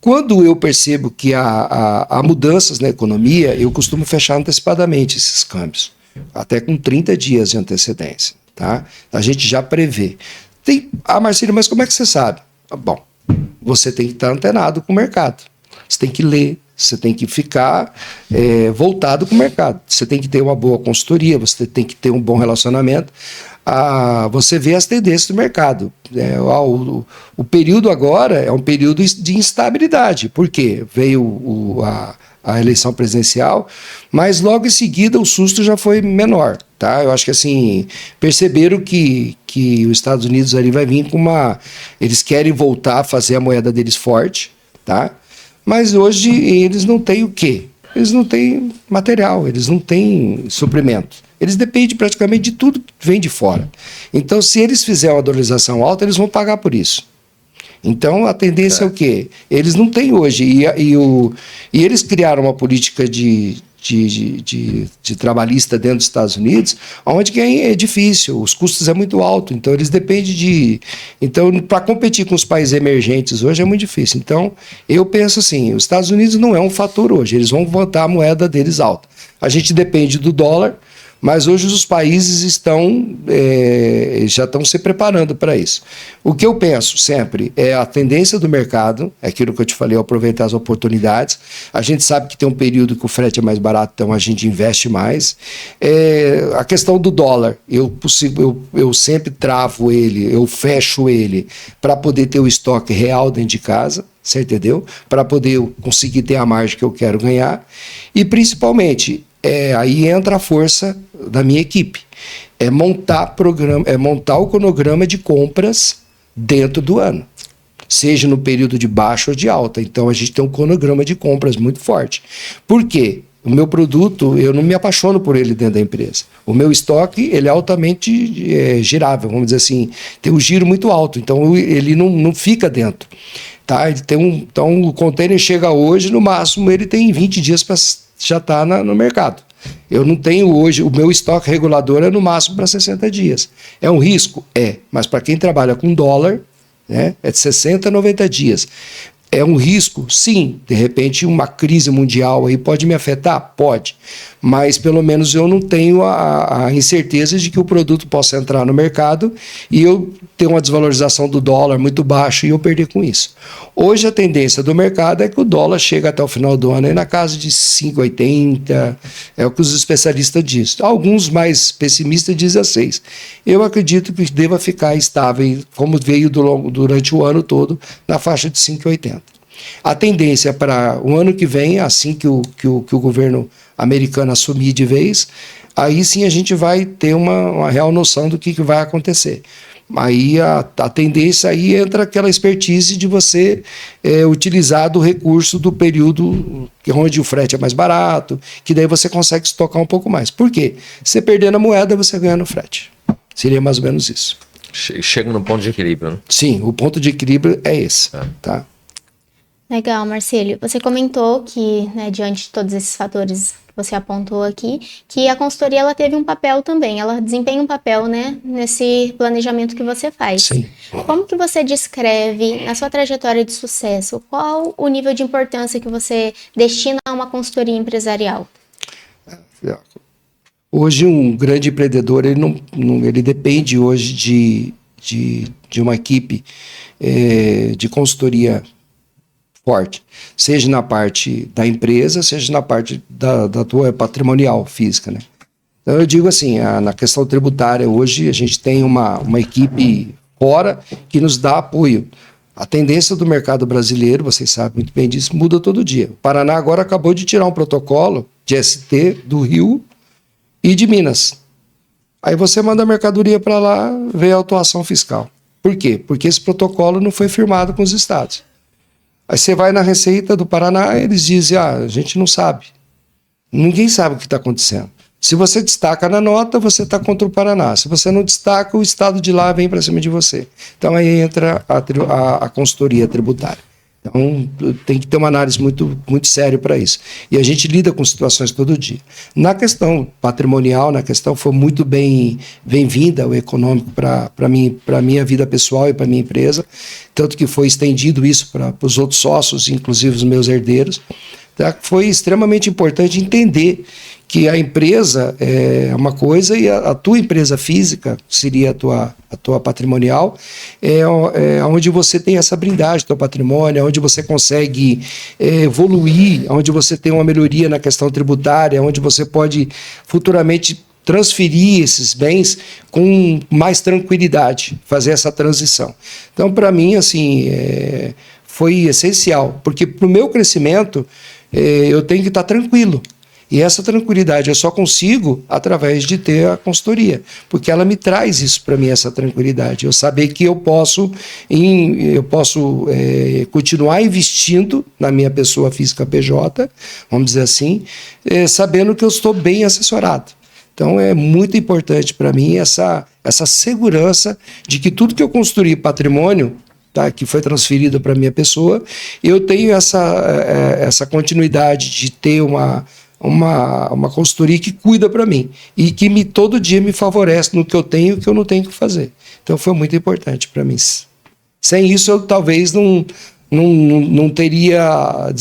Quando eu percebo que há mudanças na economia, eu costumo fechar antecipadamente esses câmbios, até com 30 dias de antecedência. Tá? A gente já prevê. Marcílio, mas como é que você sabe? Bom, você tem que estar antenado com o mercado. Você tem que ler, você tem que ficar voltado com o mercado. Você tem que ter uma boa consultoria, você tem que ter um bom relacionamento. Você vê as tendências do mercado. O período agora é um período de instabilidade. Por quê? Veio a eleição presidencial, mas logo em seguida o susto já foi menor. Tá? Eu acho que assim, perceberam que os Estados Unidos ali vai vir com eles querem voltar a fazer a moeda deles forte, tá? Mas hoje eles não têm o quê? Eles não têm material, eles não têm suprimento. Eles dependem praticamente de tudo que vem de fora. Então, se eles fizerem uma dolarização alta, eles vão pagar por isso. Então, a tendência é o quê? Eles não têm hoje. E eles criaram uma política de trabalhista dentro dos Estados Unidos, onde é difícil, os custos é muito alto, então eles dependem Então, para competir com os países emergentes hoje é muito difícil. Então, eu penso assim, os Estados Unidos não é um fator hoje, eles vão botar a moeda deles alta. A gente depende do dólar, mas hoje os países já estão se preparando para isso. O que eu penso sempre é a tendência do mercado, é aquilo que eu te falei, aproveitar as oportunidades. A gente sabe que tem um período que o frete é mais barato, então a gente investe mais. A questão do dólar, eu sempre travo ele, eu fecho ele para poder ter o estoque real dentro de casa. Você entendeu? Para poder conseguir ter a margem que eu quero ganhar. E principalmente, aí entra a força da minha equipe. Montar o cronograma de compras dentro do ano. Seja no período de baixa ou de alta. Então a gente tem um cronograma de compras muito forte. Por quê? O meu produto, eu não me apaixono por ele dentro da empresa. O meu estoque, ele é altamente girável, vamos dizer assim. Tem um giro muito alto, então ele não fica dentro. Tá? Então o container chega hoje, no máximo ele tem 20 dias para já estar no mercado. Eu não tenho hoje, o meu estoque regulador é no máximo para 60 dias. É um risco? Mas para quem trabalha com dólar, né, é de 60 a 90 dias. É um risco? Sim. De repente, uma crise mundial aí pode me afetar? Pode. Mas, pelo menos, eu não tenho a incerteza de que o produto possa entrar no mercado e eu ter uma desvalorização do dólar muito baixa e eu perder com isso. Hoje, a tendência do mercado é que o dólar chega até o final do ano aí na casa de 5,80, é o que os especialistas dizem. Alguns mais pessimistas dizem a 6. Eu acredito que deva ficar estável, como veio durante o ano todo, na faixa de 5,80. A tendência para o ano que vem, assim que o governo americano assumir de vez, aí sim a gente vai ter uma real noção do que vai acontecer. Aí a tendência aí entra aquela expertise de você utilizar do recurso do período onde o frete é mais barato, que daí você consegue estocar um pouco mais. Por quê? Você perdendo a moeda, você ganha no frete. Seria mais ou menos isso. Chega no ponto de equilíbrio, né? Sim, o ponto de equilíbrio é esse. Tá? Legal, Marcílio. Você comentou que, né, diante de todos esses fatores que você apontou aqui, que a consultoria ela teve um papel também, ela desempenha um papel, né, nesse planejamento que você faz. Sim. Como que você descreve, na sua trajetória de sucesso, qual o nível de importância que você destina a uma consultoria empresarial? Hoje, um grande empreendedor, ele depende hoje de uma equipe de consultoria forte, seja na parte da empresa, seja na parte da tua patrimonial física, né? Então eu digo assim, na questão tributária hoje a gente tem uma equipe fora que nos dá apoio. A tendência do mercado brasileiro, vocês sabem muito bem disso, muda todo dia. O Paraná agora acabou de tirar um protocolo de ST do Rio e de Minas. Aí você manda a mercadoria para lá, vê a autuação fiscal. Por quê? Porque esse protocolo não foi firmado com os estados. Aí você vai na Receita do Paraná, eles dizem, a gente não sabe. Ninguém sabe o que está acontecendo. Se você destaca na nota, você está contra o Paraná. Se você não destaca, o estado de lá vem para cima de você. Então aí entra a consultoria tributária. Então tem que ter uma análise muito, muito séria para isso. E a gente lida com situações todo dia. Na questão patrimonial, foi muito bem-vinda o econômico para a minha vida pessoal e para a minha empresa. Tanto que foi estendido isso para os outros sócios, inclusive os meus herdeiros. Tá? Foi extremamente importante entender que a empresa é uma coisa e a tua empresa física, seria a tua patrimonial, é onde você tem essa blindagem do teu patrimônio, onde você consegue evoluir, onde você tem uma melhoria na questão tributária, onde você pode futuramente transferir esses bens com mais tranquilidade, fazer essa transição. Então, para mim, assim, foi essencial, porque para o meu crescimento, eu tenho que estar tranquilo. E essa tranquilidade eu só consigo através de ter a consultoria, porque ela me traz isso para mim, essa tranquilidade. Eu saber que eu posso continuar investindo na minha pessoa física PJ, vamos dizer assim, sabendo que eu estou bem assessorado. Então é muito importante para mim essa segurança de que tudo que eu construí patrimônio, tá, que foi transferido para a minha pessoa, eu tenho essa continuidade de ter uma consultoria que cuida para mim e que todo dia me favorece no que eu tenho e o que eu não tenho que fazer. Então foi muito importante para mim. Sem isso eu talvez não teria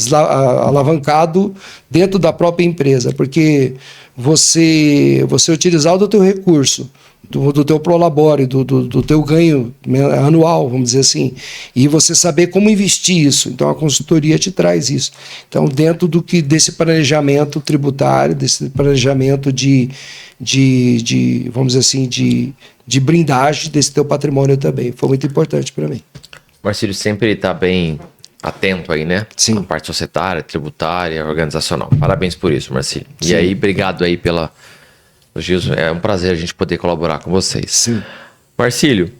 alavancado dentro da própria empresa, porque você utilizar do teu recurso, do teu prolabore, do teu ganho anual, vamos dizer assim, e você saber como investir isso. Então a consultoria te traz isso. Então dentro desse planejamento tributário, desse planejamento vamos dizer assim, de blindagem desse teu patrimônio também, foi muito importante para mim. Marcílio sempre está bem atento aí, né? Sim. A parte societária, tributária, organizacional. Parabéns por isso, Marcílio. Sim. E aí, obrigado aí pela... Gilson, é um prazer a gente poder colaborar com vocês. Sim. Marcílio,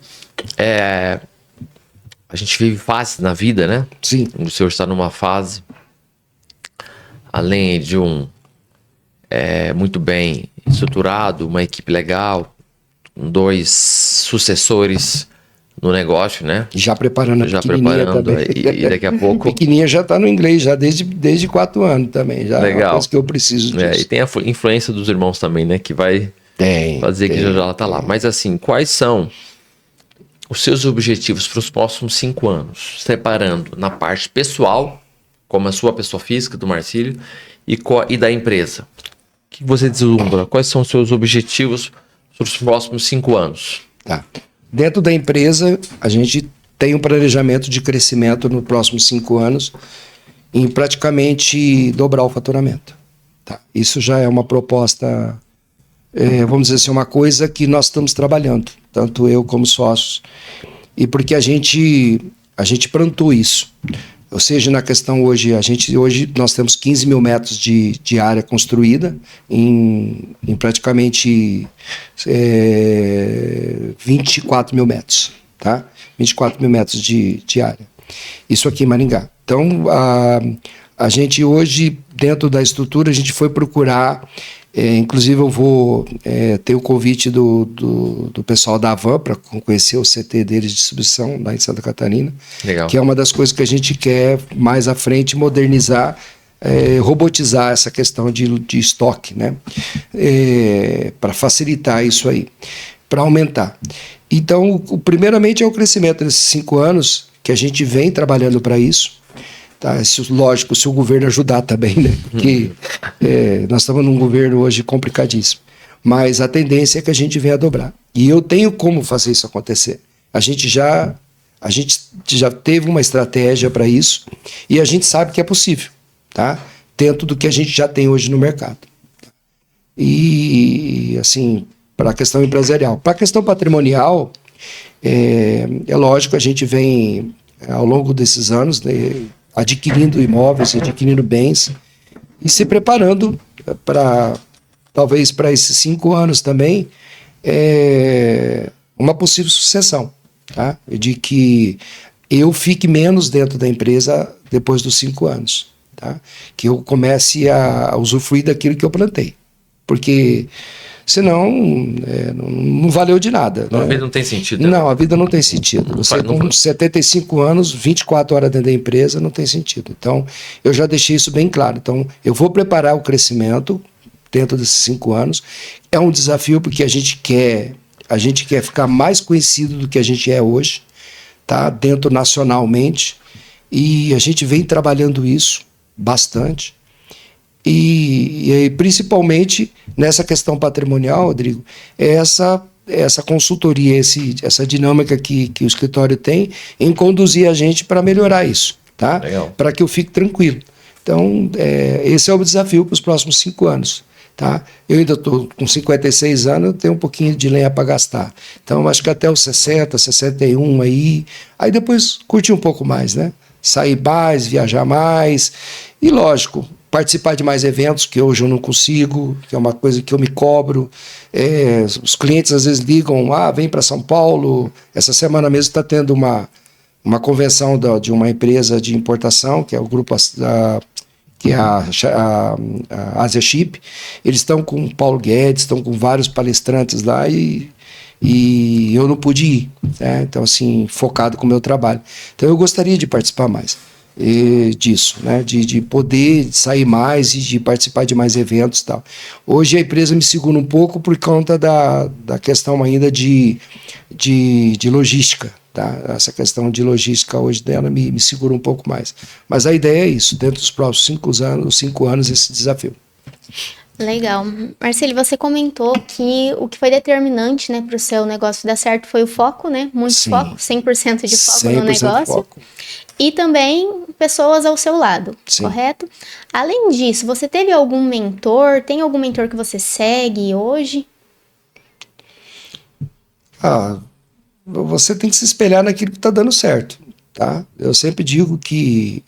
a gente vive fases na vida, né? Sim. O senhor está numa fase, além de muito bem estruturado, uma equipe legal, 2 sucessores no negócio, né? Já preparando a pequenininha também. E daqui a pouco... A pequenininha já está no inglês, já desde 4 anos também. Já legal. É uma coisa que eu preciso disso. E tem a influência dos irmãos também, né? Que vai fazer que já ela está lá. Mas assim, quais são os seus objetivos para os próximos 5 anos, separando na parte pessoal, como a sua pessoa física, do Marcílio, e da empresa? O que você deslumbra? Quais são os seus objetivos para os próximos 5 anos? Tá. Dentro da empresa, a gente tem um planejamento de crescimento nos próximos 5 anos em praticamente dobrar o faturamento. Tá. Isso já é uma proposta, vamos dizer assim, uma coisa que nós estamos trabalhando, tanto eu como sócios, e porque a gente plantou isso. Ou seja, na questão hoje nós temos 15 mil metros de área construída em praticamente 24 mil metros, tá? 24 mil metros de área. Isso aqui em Maringá. Então, a gente hoje, dentro da estrutura, a gente foi procurar, inclusive eu vou ter o convite do pessoal da Avan para conhecer o CT deles de distribuição lá em Santa Catarina. Legal. Que é uma das coisas que a gente quer mais à frente modernizar, robotizar essa questão de estoque, né? Para facilitar isso aí, para aumentar. Então, primeiramente é o crescimento nesses 5 anos que a gente vem trabalhando para isso. Tá, lógico, se o governo ajudar também, né? Porque nós estamos num governo hoje complicadíssimo. Mas a tendência é que a gente venha a dobrar. E eu tenho como fazer isso acontecer. A gente já teve uma estratégia para isso e a gente sabe que é possível, tá? Dentro do que a gente já tem hoje no mercado. E, assim, para a questão empresarial. Para a questão patrimonial, é lógico, a gente vem, ao longo desses anos, né, adquirindo imóveis, adquirindo bens e se preparando talvez para esses 5 anos também, uma possível sucessão, tá? De que eu fique menos dentro da empresa depois dos 5 anos, tá? Que eu comece a usufruir daquilo que eu plantei, porque senão não valeu de nada. A né? vida não tem sentido. Não, a vida não tem sentido. Você com 75 anos, 24 horas dentro da empresa, não tem sentido. Então, eu já deixei isso bem claro. Então, eu vou preparar o crescimento dentro desses 5 anos. É um desafio porque a gente quer ficar mais conhecido do que a gente é hoje, tá? Dentro nacionalmente. E a gente vem trabalhando isso bastante. E principalmente nessa questão patrimonial, Rodrigo, essa consultoria, essa dinâmica que o escritório tem em conduzir a gente para melhorar isso, tá? Para que eu fique tranquilo. Então, esse é o desafio para os próximos 5 anos. Tá? Eu ainda estou com 56 anos, eu tenho um pouquinho de lenha para gastar. Então, acho que até os 60, 61 aí depois curtir um pouco mais, né? Sair mais, viajar mais e, lógico, participar de mais eventos que hoje eu não consigo, que é uma coisa que eu me cobro. Os clientes às vezes ligam, vem para São Paulo. Essa semana mesmo está tendo uma convenção de uma empresa de importação, que é o grupo que é a Asia Chip. Eles estão com o Paulo Guedes, estão com vários palestrantes lá e eu não pude ir, né? Então, assim, focado com o meu trabalho. Então, eu gostaria de participar mais disso, né? De poder sair mais e de participar de mais eventos e tal. Hoje a empresa me segura um pouco por conta da questão ainda de logística, tá? Essa questão de logística hoje dela me segura um pouco mais. Mas a ideia é isso, dentro dos próximos 5 anos, esse desafio. Legal. Marcílio, você comentou que o que foi determinante, né, para o seu negócio dar certo foi o foco, né? Muito Sim. foco, 100% de foco no 100% negócio. foco. E também pessoas ao seu lado, Sim. correto? Além disso, você teve algum mentor? Tem algum mentor que você segue hoje? Você tem que se espelhar naquilo que está dando certo, tá? Eu sempre digo que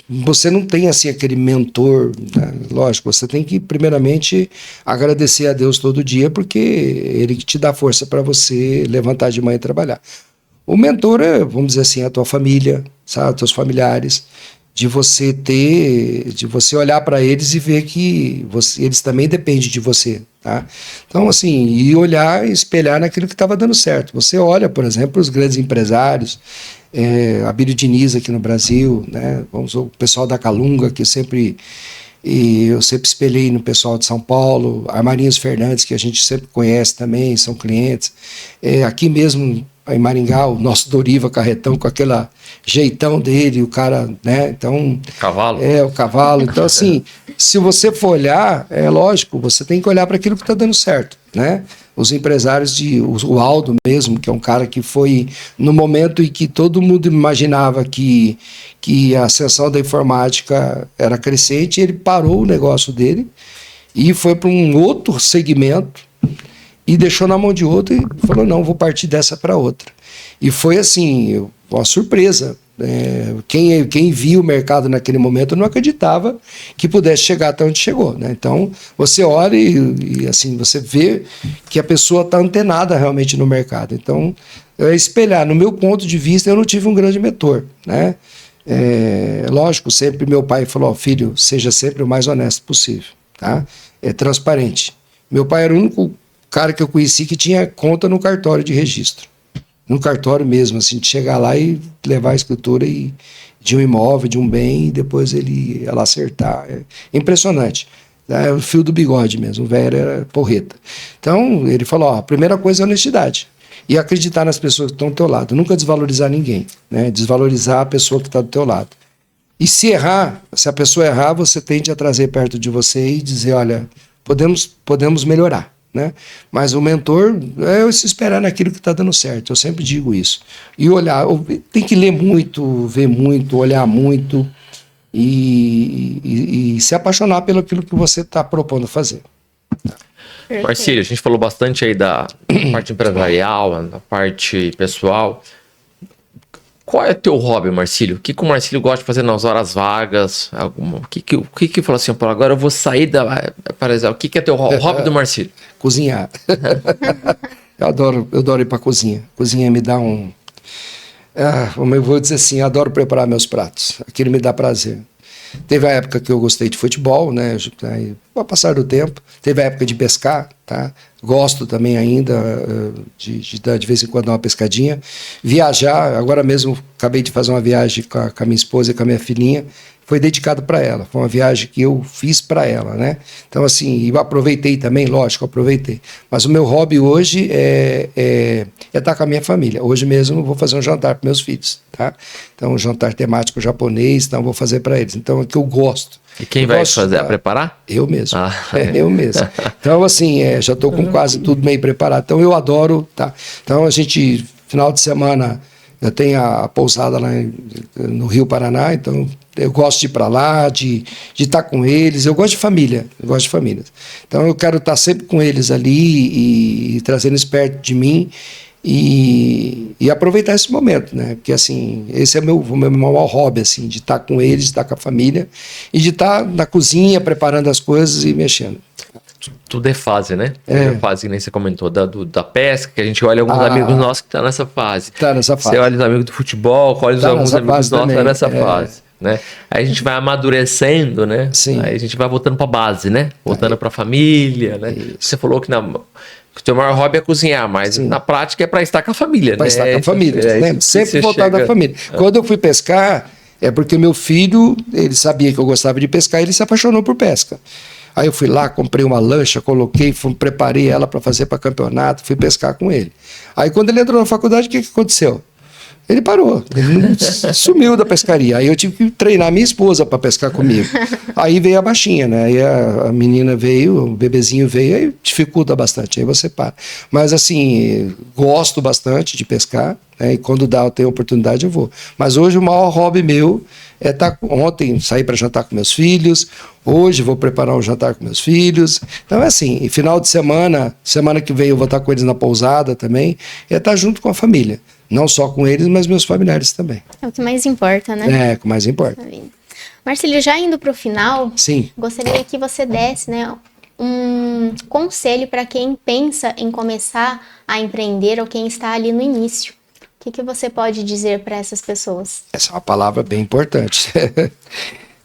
você não tem assim aquele mentor, né? Lógico, você tem que primeiramente agradecer a Deus todo dia, porque Ele que te dá força para você levantar de manhã e trabalhar. O mentor é, vamos dizer assim, a tua família, sabe, teus familiares, de você olhar para eles e ver que eles também dependem de você, tá? Então, assim, e olhar e espelhar naquilo que estava dando certo. Você olha, por exemplo, os grandes empresários, a Abílio Diniz aqui no Brasil, né? O pessoal da Calunga, que eu sempre espelhei no pessoal de São Paulo, Armarinhos Fernandes, que a gente sempre conhece também, são clientes. Aqui mesmo, em Maringá, o nosso Doriva Carretão, com aquele jeitão dele, o cara, né? Então, Cavalo. o cavalo. Então, assim, se você for olhar, é lógico, você tem que olhar para aquilo que está dando certo, né? Os empresários o Aldo mesmo, que é um cara que foi no momento em que todo mundo imaginava que a ascensão da informática era crescente, ele parou o negócio dele e foi para um outro segmento e deixou na mão de outro e falou, não, vou partir dessa para outra. E foi assim, uma surpresa. Quem via o mercado naquele momento não acreditava que pudesse chegar até onde chegou, né? Então você olha e assim você vê que a pessoa está antenada realmente no mercado. Então espelhar, no meu ponto de vista, eu não tive um grande mentor, né? Lógico, sempre meu pai falou, filho, seja sempre o mais honesto possível, tá? Transparente. Meu pai era o único cara que eu conheci que tinha conta no cartório de registro. No cartório mesmo, assim, de chegar lá e levar a escritura de um imóvel, de um bem, e depois ela acertar. É impressionante. É o fio do bigode mesmo, o velho era porreta. Então, ele falou, a primeira coisa é honestidade. E acreditar nas pessoas que estão do teu lado. Nunca desvalorizar ninguém, né? Desvalorizar a pessoa que está do teu lado. E se a pessoa errar, você tende a trazer perto de você e dizer, olha, podemos melhorar. Né? Mas o mentor é se esperar naquilo que está dando certo, eu sempre digo isso. E olhar, tem que ler muito, ver muito, olhar muito e se apaixonar pelo aquilo que você está propondo fazer. Marcílio, a gente falou bastante aí da parte empresarial, da parte pessoal. Qual é o teu hobby, Marcílio? O que o Marcílio gosta de fazer nas horas vagas? O que fala assim, pô, agora eu vou sair da... Por exemplo, o que é teu hobby do Marcílio? Cozinhar. Eu adoro ir para a cozinha. Cozinha me dá eu vou dizer assim, eu adoro preparar meus pratos. Aquilo me dá prazer. Teve a época que eu gostei de futebol, né? Com o passar do tempo. Teve a época de pescar, tá? Gosto também ainda de dar de vez em quando uma pescadinha. Viajar, agora mesmo acabei de fazer uma viagem com a minha esposa e com a minha filhinha. Foi dedicado para ela, foi uma viagem que eu fiz para ela, né? Então, assim, eu aproveitei também, lógico, aproveitei. Mas o meu hobby hoje é estar com a minha família. Hoje mesmo eu vou fazer um jantar para meus filhos, tá? Então, um jantar temático japonês, então eu vou fazer para eles. Então, é que eu gosto. E quem vai fazer? Preparar? Eu mesmo. Eu mesmo. Então, assim, já estou com quase tudo meio preparado. Então, eu adoro, tá? Então, final de semana, eu tenho a pousada lá no Rio Paraná, então eu gosto de ir para lá, de estar com eles. Eu gosto de família, Então eu quero estar sempre com eles ali e trazendo eles perto de mim e aproveitar esse momento, né? Porque assim, esse é o meu maior hobby, assim, de estar com eles, de estar com a família e de estar na cozinha preparando as coisas e mexendo. Tudo é fase, né? É fase que nem você comentou, da pesca, que a gente olha alguns amigos nossos que estão nessa fase. Você olha os amigos do futebol, olha alguns amigos nossos que estão nessa fase. Né? Aí a gente vai amadurecendo, né? Sim. Aí a gente vai voltando para a base, né? Voltando para a família, né? Isso. Você falou que o teu maior hobby é cozinhar, mas na prática é para estar com a família, para né? estar com a família, sempre voltar da família. Quando eu fui pescar, é porque meu filho, ele sabia que eu gostava de pescar e ele se apaixonou por pesca. Aí eu fui lá, comprei uma lancha, preparei ela para fazer para campeonato, fui pescar com ele. Aí quando ele entrou na faculdade, o que aconteceu? Ele parou, ele sumiu da pescaria. Aí eu tive que treinar minha esposa para pescar comigo. Aí veio a baixinha, né? Aí a menina veio, o bebezinho veio, aí dificulta bastante, aí você para. Mas assim, gosto bastante de pescar, né? E quando eu tenho oportunidade eu vou. Mas hoje o maior hobby meu é estar... Ontem saí para jantar com meus filhos, hoje vou preparar um jantar com meus filhos. Então é assim, final de semana que vem eu vou estar com eles na pousada também, é estar junto com a família. Não só com eles, mas meus familiares também. É o que mais importa, né? É o que mais importa. Marcílio, já indo para o final, sim, gostaria que você desse, né, um conselho para quem pensa em começar a empreender ou quem está ali no início. O que você pode dizer para essas pessoas? Essa é uma palavra bem importante.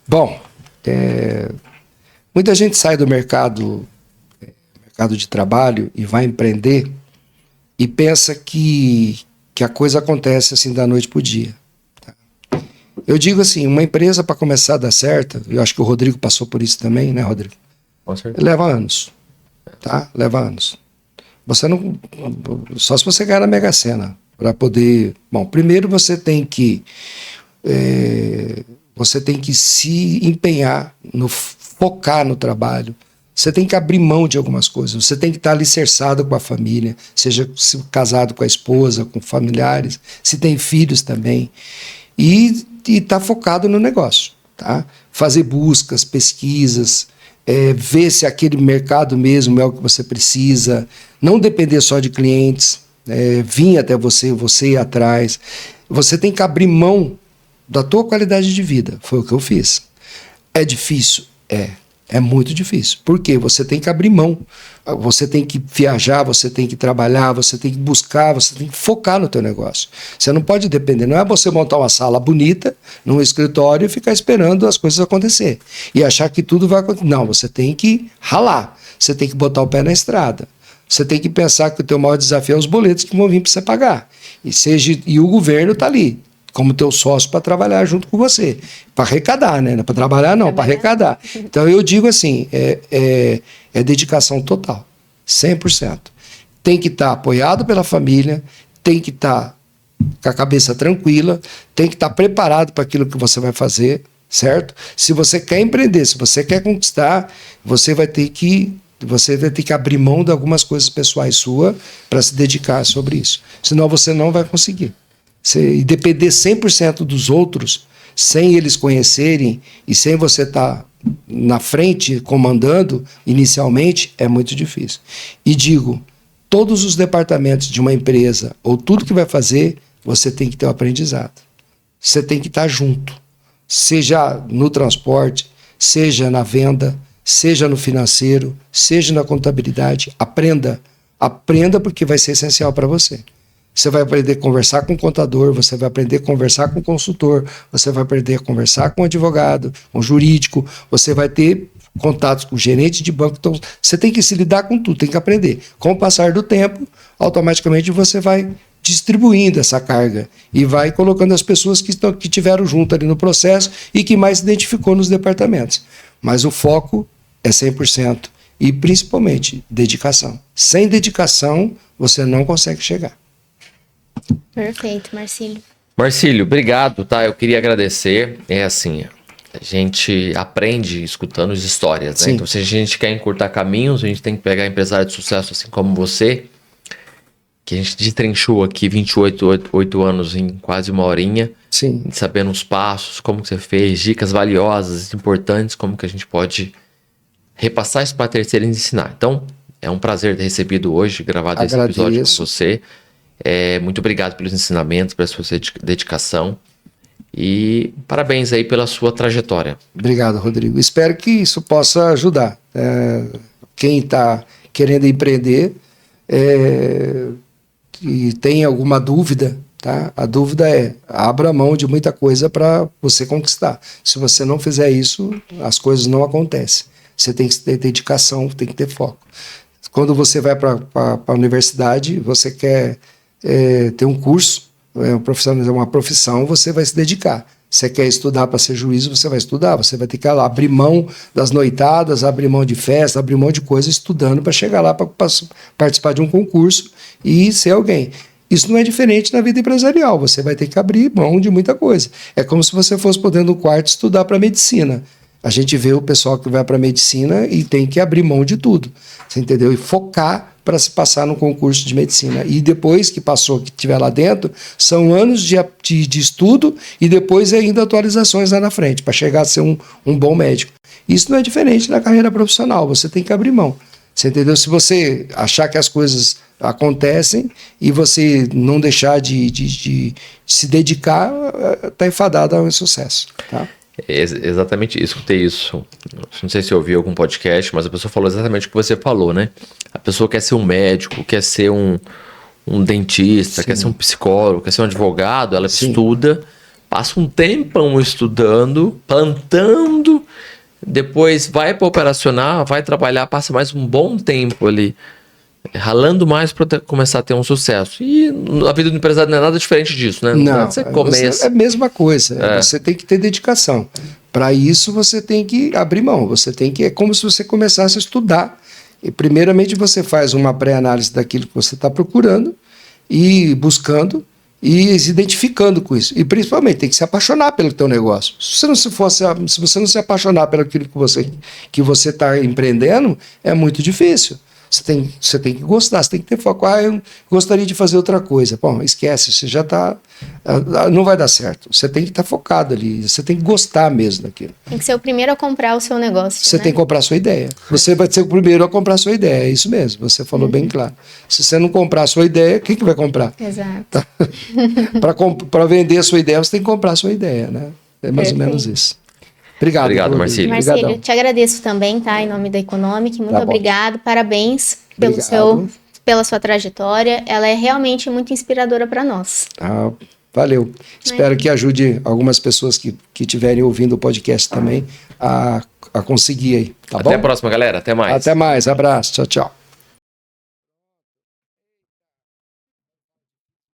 Bom, muita gente sai do mercado de trabalho e vai empreender e pensa que a coisa acontece assim da noite para o dia. Tá? Eu digo assim, uma empresa para começar a dar certo, eu acho que o Rodrigo passou por isso também, né, Rodrigo? Com certeza. Leva anos, tá? Leva anos. Você não... Só se você ganhar na Mega Sena. para poder... Bom, primeiro você tem que se empenhar, focar no trabalho. Você tem que abrir mão de algumas coisas. Você tem que estar alicerçado com a família, seja casado com a esposa, com familiares, se tem filhos também. E estar focado no negócio. Tá? Fazer buscas, pesquisas, ver se aquele mercado mesmo é o que você precisa. Não depender só de clientes, vir até você ir atrás. Você tem que abrir mão da tua qualidade de vida. Foi o que eu fiz. É difícil? É muito difícil. Por quê? Você tem que abrir mão. Você tem que viajar, você tem que trabalhar, você tem que buscar, você tem que focar no teu negócio. Você não pode depender. Não é você montar uma sala bonita num escritório e ficar esperando as coisas acontecer. E achar que tudo vai acontecer. Não, você tem que ralar. Você tem que botar o pé na estrada. Você tem que pensar que o teu maior desafio é os boletos que vão vir para você pagar. E o governo está ali como teu sócio para trabalhar junto com você. Para arrecadar, né? Não é para trabalhar, não, para arrecadar. Então eu digo assim, é dedicação total, 100%. Tem que estar apoiado pela família, tem que estar com a cabeça tranquila, tem que estar preparado para aquilo que você vai fazer, certo? Se você quer empreender, se você quer conquistar, você vai ter que abrir mão de algumas coisas pessoais suas para se dedicar sobre isso. Senão você não vai conseguir. E depender 100% dos outros, sem eles conhecerem e sem você estar na frente, comandando inicialmente, é muito difícil. E digo, todos os departamentos de uma empresa, ou tudo que vai fazer, você tem que ter um aprendizado. Você tem que estar junto. Seja no transporte, seja na venda, seja no financeiro, seja na contabilidade. Aprenda. Aprenda porque vai ser essencial para você. Você vai aprender a conversar com o contador, você vai aprender a conversar com o consultor, você vai aprender a conversar com o advogado, com o jurídico, você vai ter contatos com o gerente de banco. Então, você tem que se lidar com tudo, tem que aprender. Com o passar do tempo, automaticamente você vai distribuindo essa carga e vai colocando as pessoas que tiveram junto ali no processo e que mais se identificou nos departamentos. Mas o foco é 100% e principalmente dedicação. Sem dedicação, você não consegue chegar. Perfeito, Marcílio. Marcílio, obrigado, tá? Eu queria agradecer. É assim, a gente aprende escutando as histórias, né? Sim. Então, se a gente quer encurtar caminhos, a gente tem que pegar empresário de sucesso assim como você, que a gente destrinchou aqui 28 anos em quase uma horinha. Sim. Sabendo os passos, como que você fez, dicas valiosas, importantes, como que a gente pode repassar isso para terceiros e ensinar. Então, é um prazer ter recebido hoje, gravado esse episódio com você. Muito obrigado pelos ensinamentos, pela sua dedicação e parabéns aí pela sua trajetória. Obrigado, Rodrigo. Espero que isso possa ajudar. Quem está querendo empreender e tem alguma dúvida, tá? A dúvida abra mão de muita coisa para você conquistar. Se você não fizer isso, as coisas não acontecem. Você tem que ter dedicação, tem que ter foco. Quando você vai para a universidade, você quer ter um curso, uma profissão, você vai se dedicar. Você quer estudar para ser juiz, você vai estudar, você vai ter que abrir mão das noitadas, abrir mão de festa, abrir mão de coisa, estudando para chegar lá para participar de um concurso e ser alguém. Isso não é diferente na vida empresarial, você vai ter que abrir mão de muita coisa. É como se você fosse por dentro do quarto estudar para medicina. A gente vê o pessoal que vai para medicina e tem que abrir mão de tudo, você entendeu? E focar para se passar no concurso de medicina. E depois que passou, que estiver lá dentro, são anos de estudo e depois ainda atualizações lá na frente, para chegar a ser um bom médico. Isso não é diferente na carreira profissional, você tem que abrir mão. Você entendeu? Se você achar que as coisas acontecem e você não deixar de se dedicar, está enfadado ao sucesso, tá? Exatamente isso, escutei isso. Não sei se eu ouvi algum podcast, mas a pessoa falou exatamente o que você falou, né? A pessoa quer ser um médico, quer ser um dentista, quer ser um psicólogo, quer ser um advogado, ela estuda, passa um tempão estudando, plantando, depois vai para operacional, vai trabalhar, passa mais um bom tempo ali, ralando mais para começar a ter um sucesso. E a vida do empresário não é nada diferente disso, né? Não, você começa... é a mesma coisa. Você tem que ter dedicação. Para isso, você tem que abrir mão. Você tem que... É como se você começasse a estudar. E, primeiramente, você faz uma pré-análise daquilo que você está procurando e buscando. e se identificando com isso. E principalmente tem que se apaixonar pelo teu negócio. Se você não se apaixonar pelo aquilo que você está empreendendo, é muito difícil. Você tem que gostar, você tem que ter foco. Eu gostaria de fazer outra coisa. Bom, esquece, você já está... Não vai dar certo. Você tem que estar focado ali, você tem que gostar mesmo daquilo. Tem que ser o primeiro a comprar o seu negócio, Você tem que comprar a sua ideia. Você vai ser o primeiro a comprar a sua ideia, é isso mesmo, você falou bem claro. Se você não comprar a sua ideia, quem que vai comprar? Exato. Para vender a sua ideia, você tem que comprar a sua ideia, né? É mais ou menos isso. Obrigado, Marcílio. Marcílio, te agradeço também, tá? Em nome da Economic, muito obrigado, parabéns pela sua trajetória. Ela é realmente muito inspiradora para nós. Valeu. Espero que ajude algumas pessoas que estiverem ouvindo o podcast também a conseguir aí. Tá bom? Até a próxima, galera. Até mais. Até mais. Abraço. Tchau, tchau.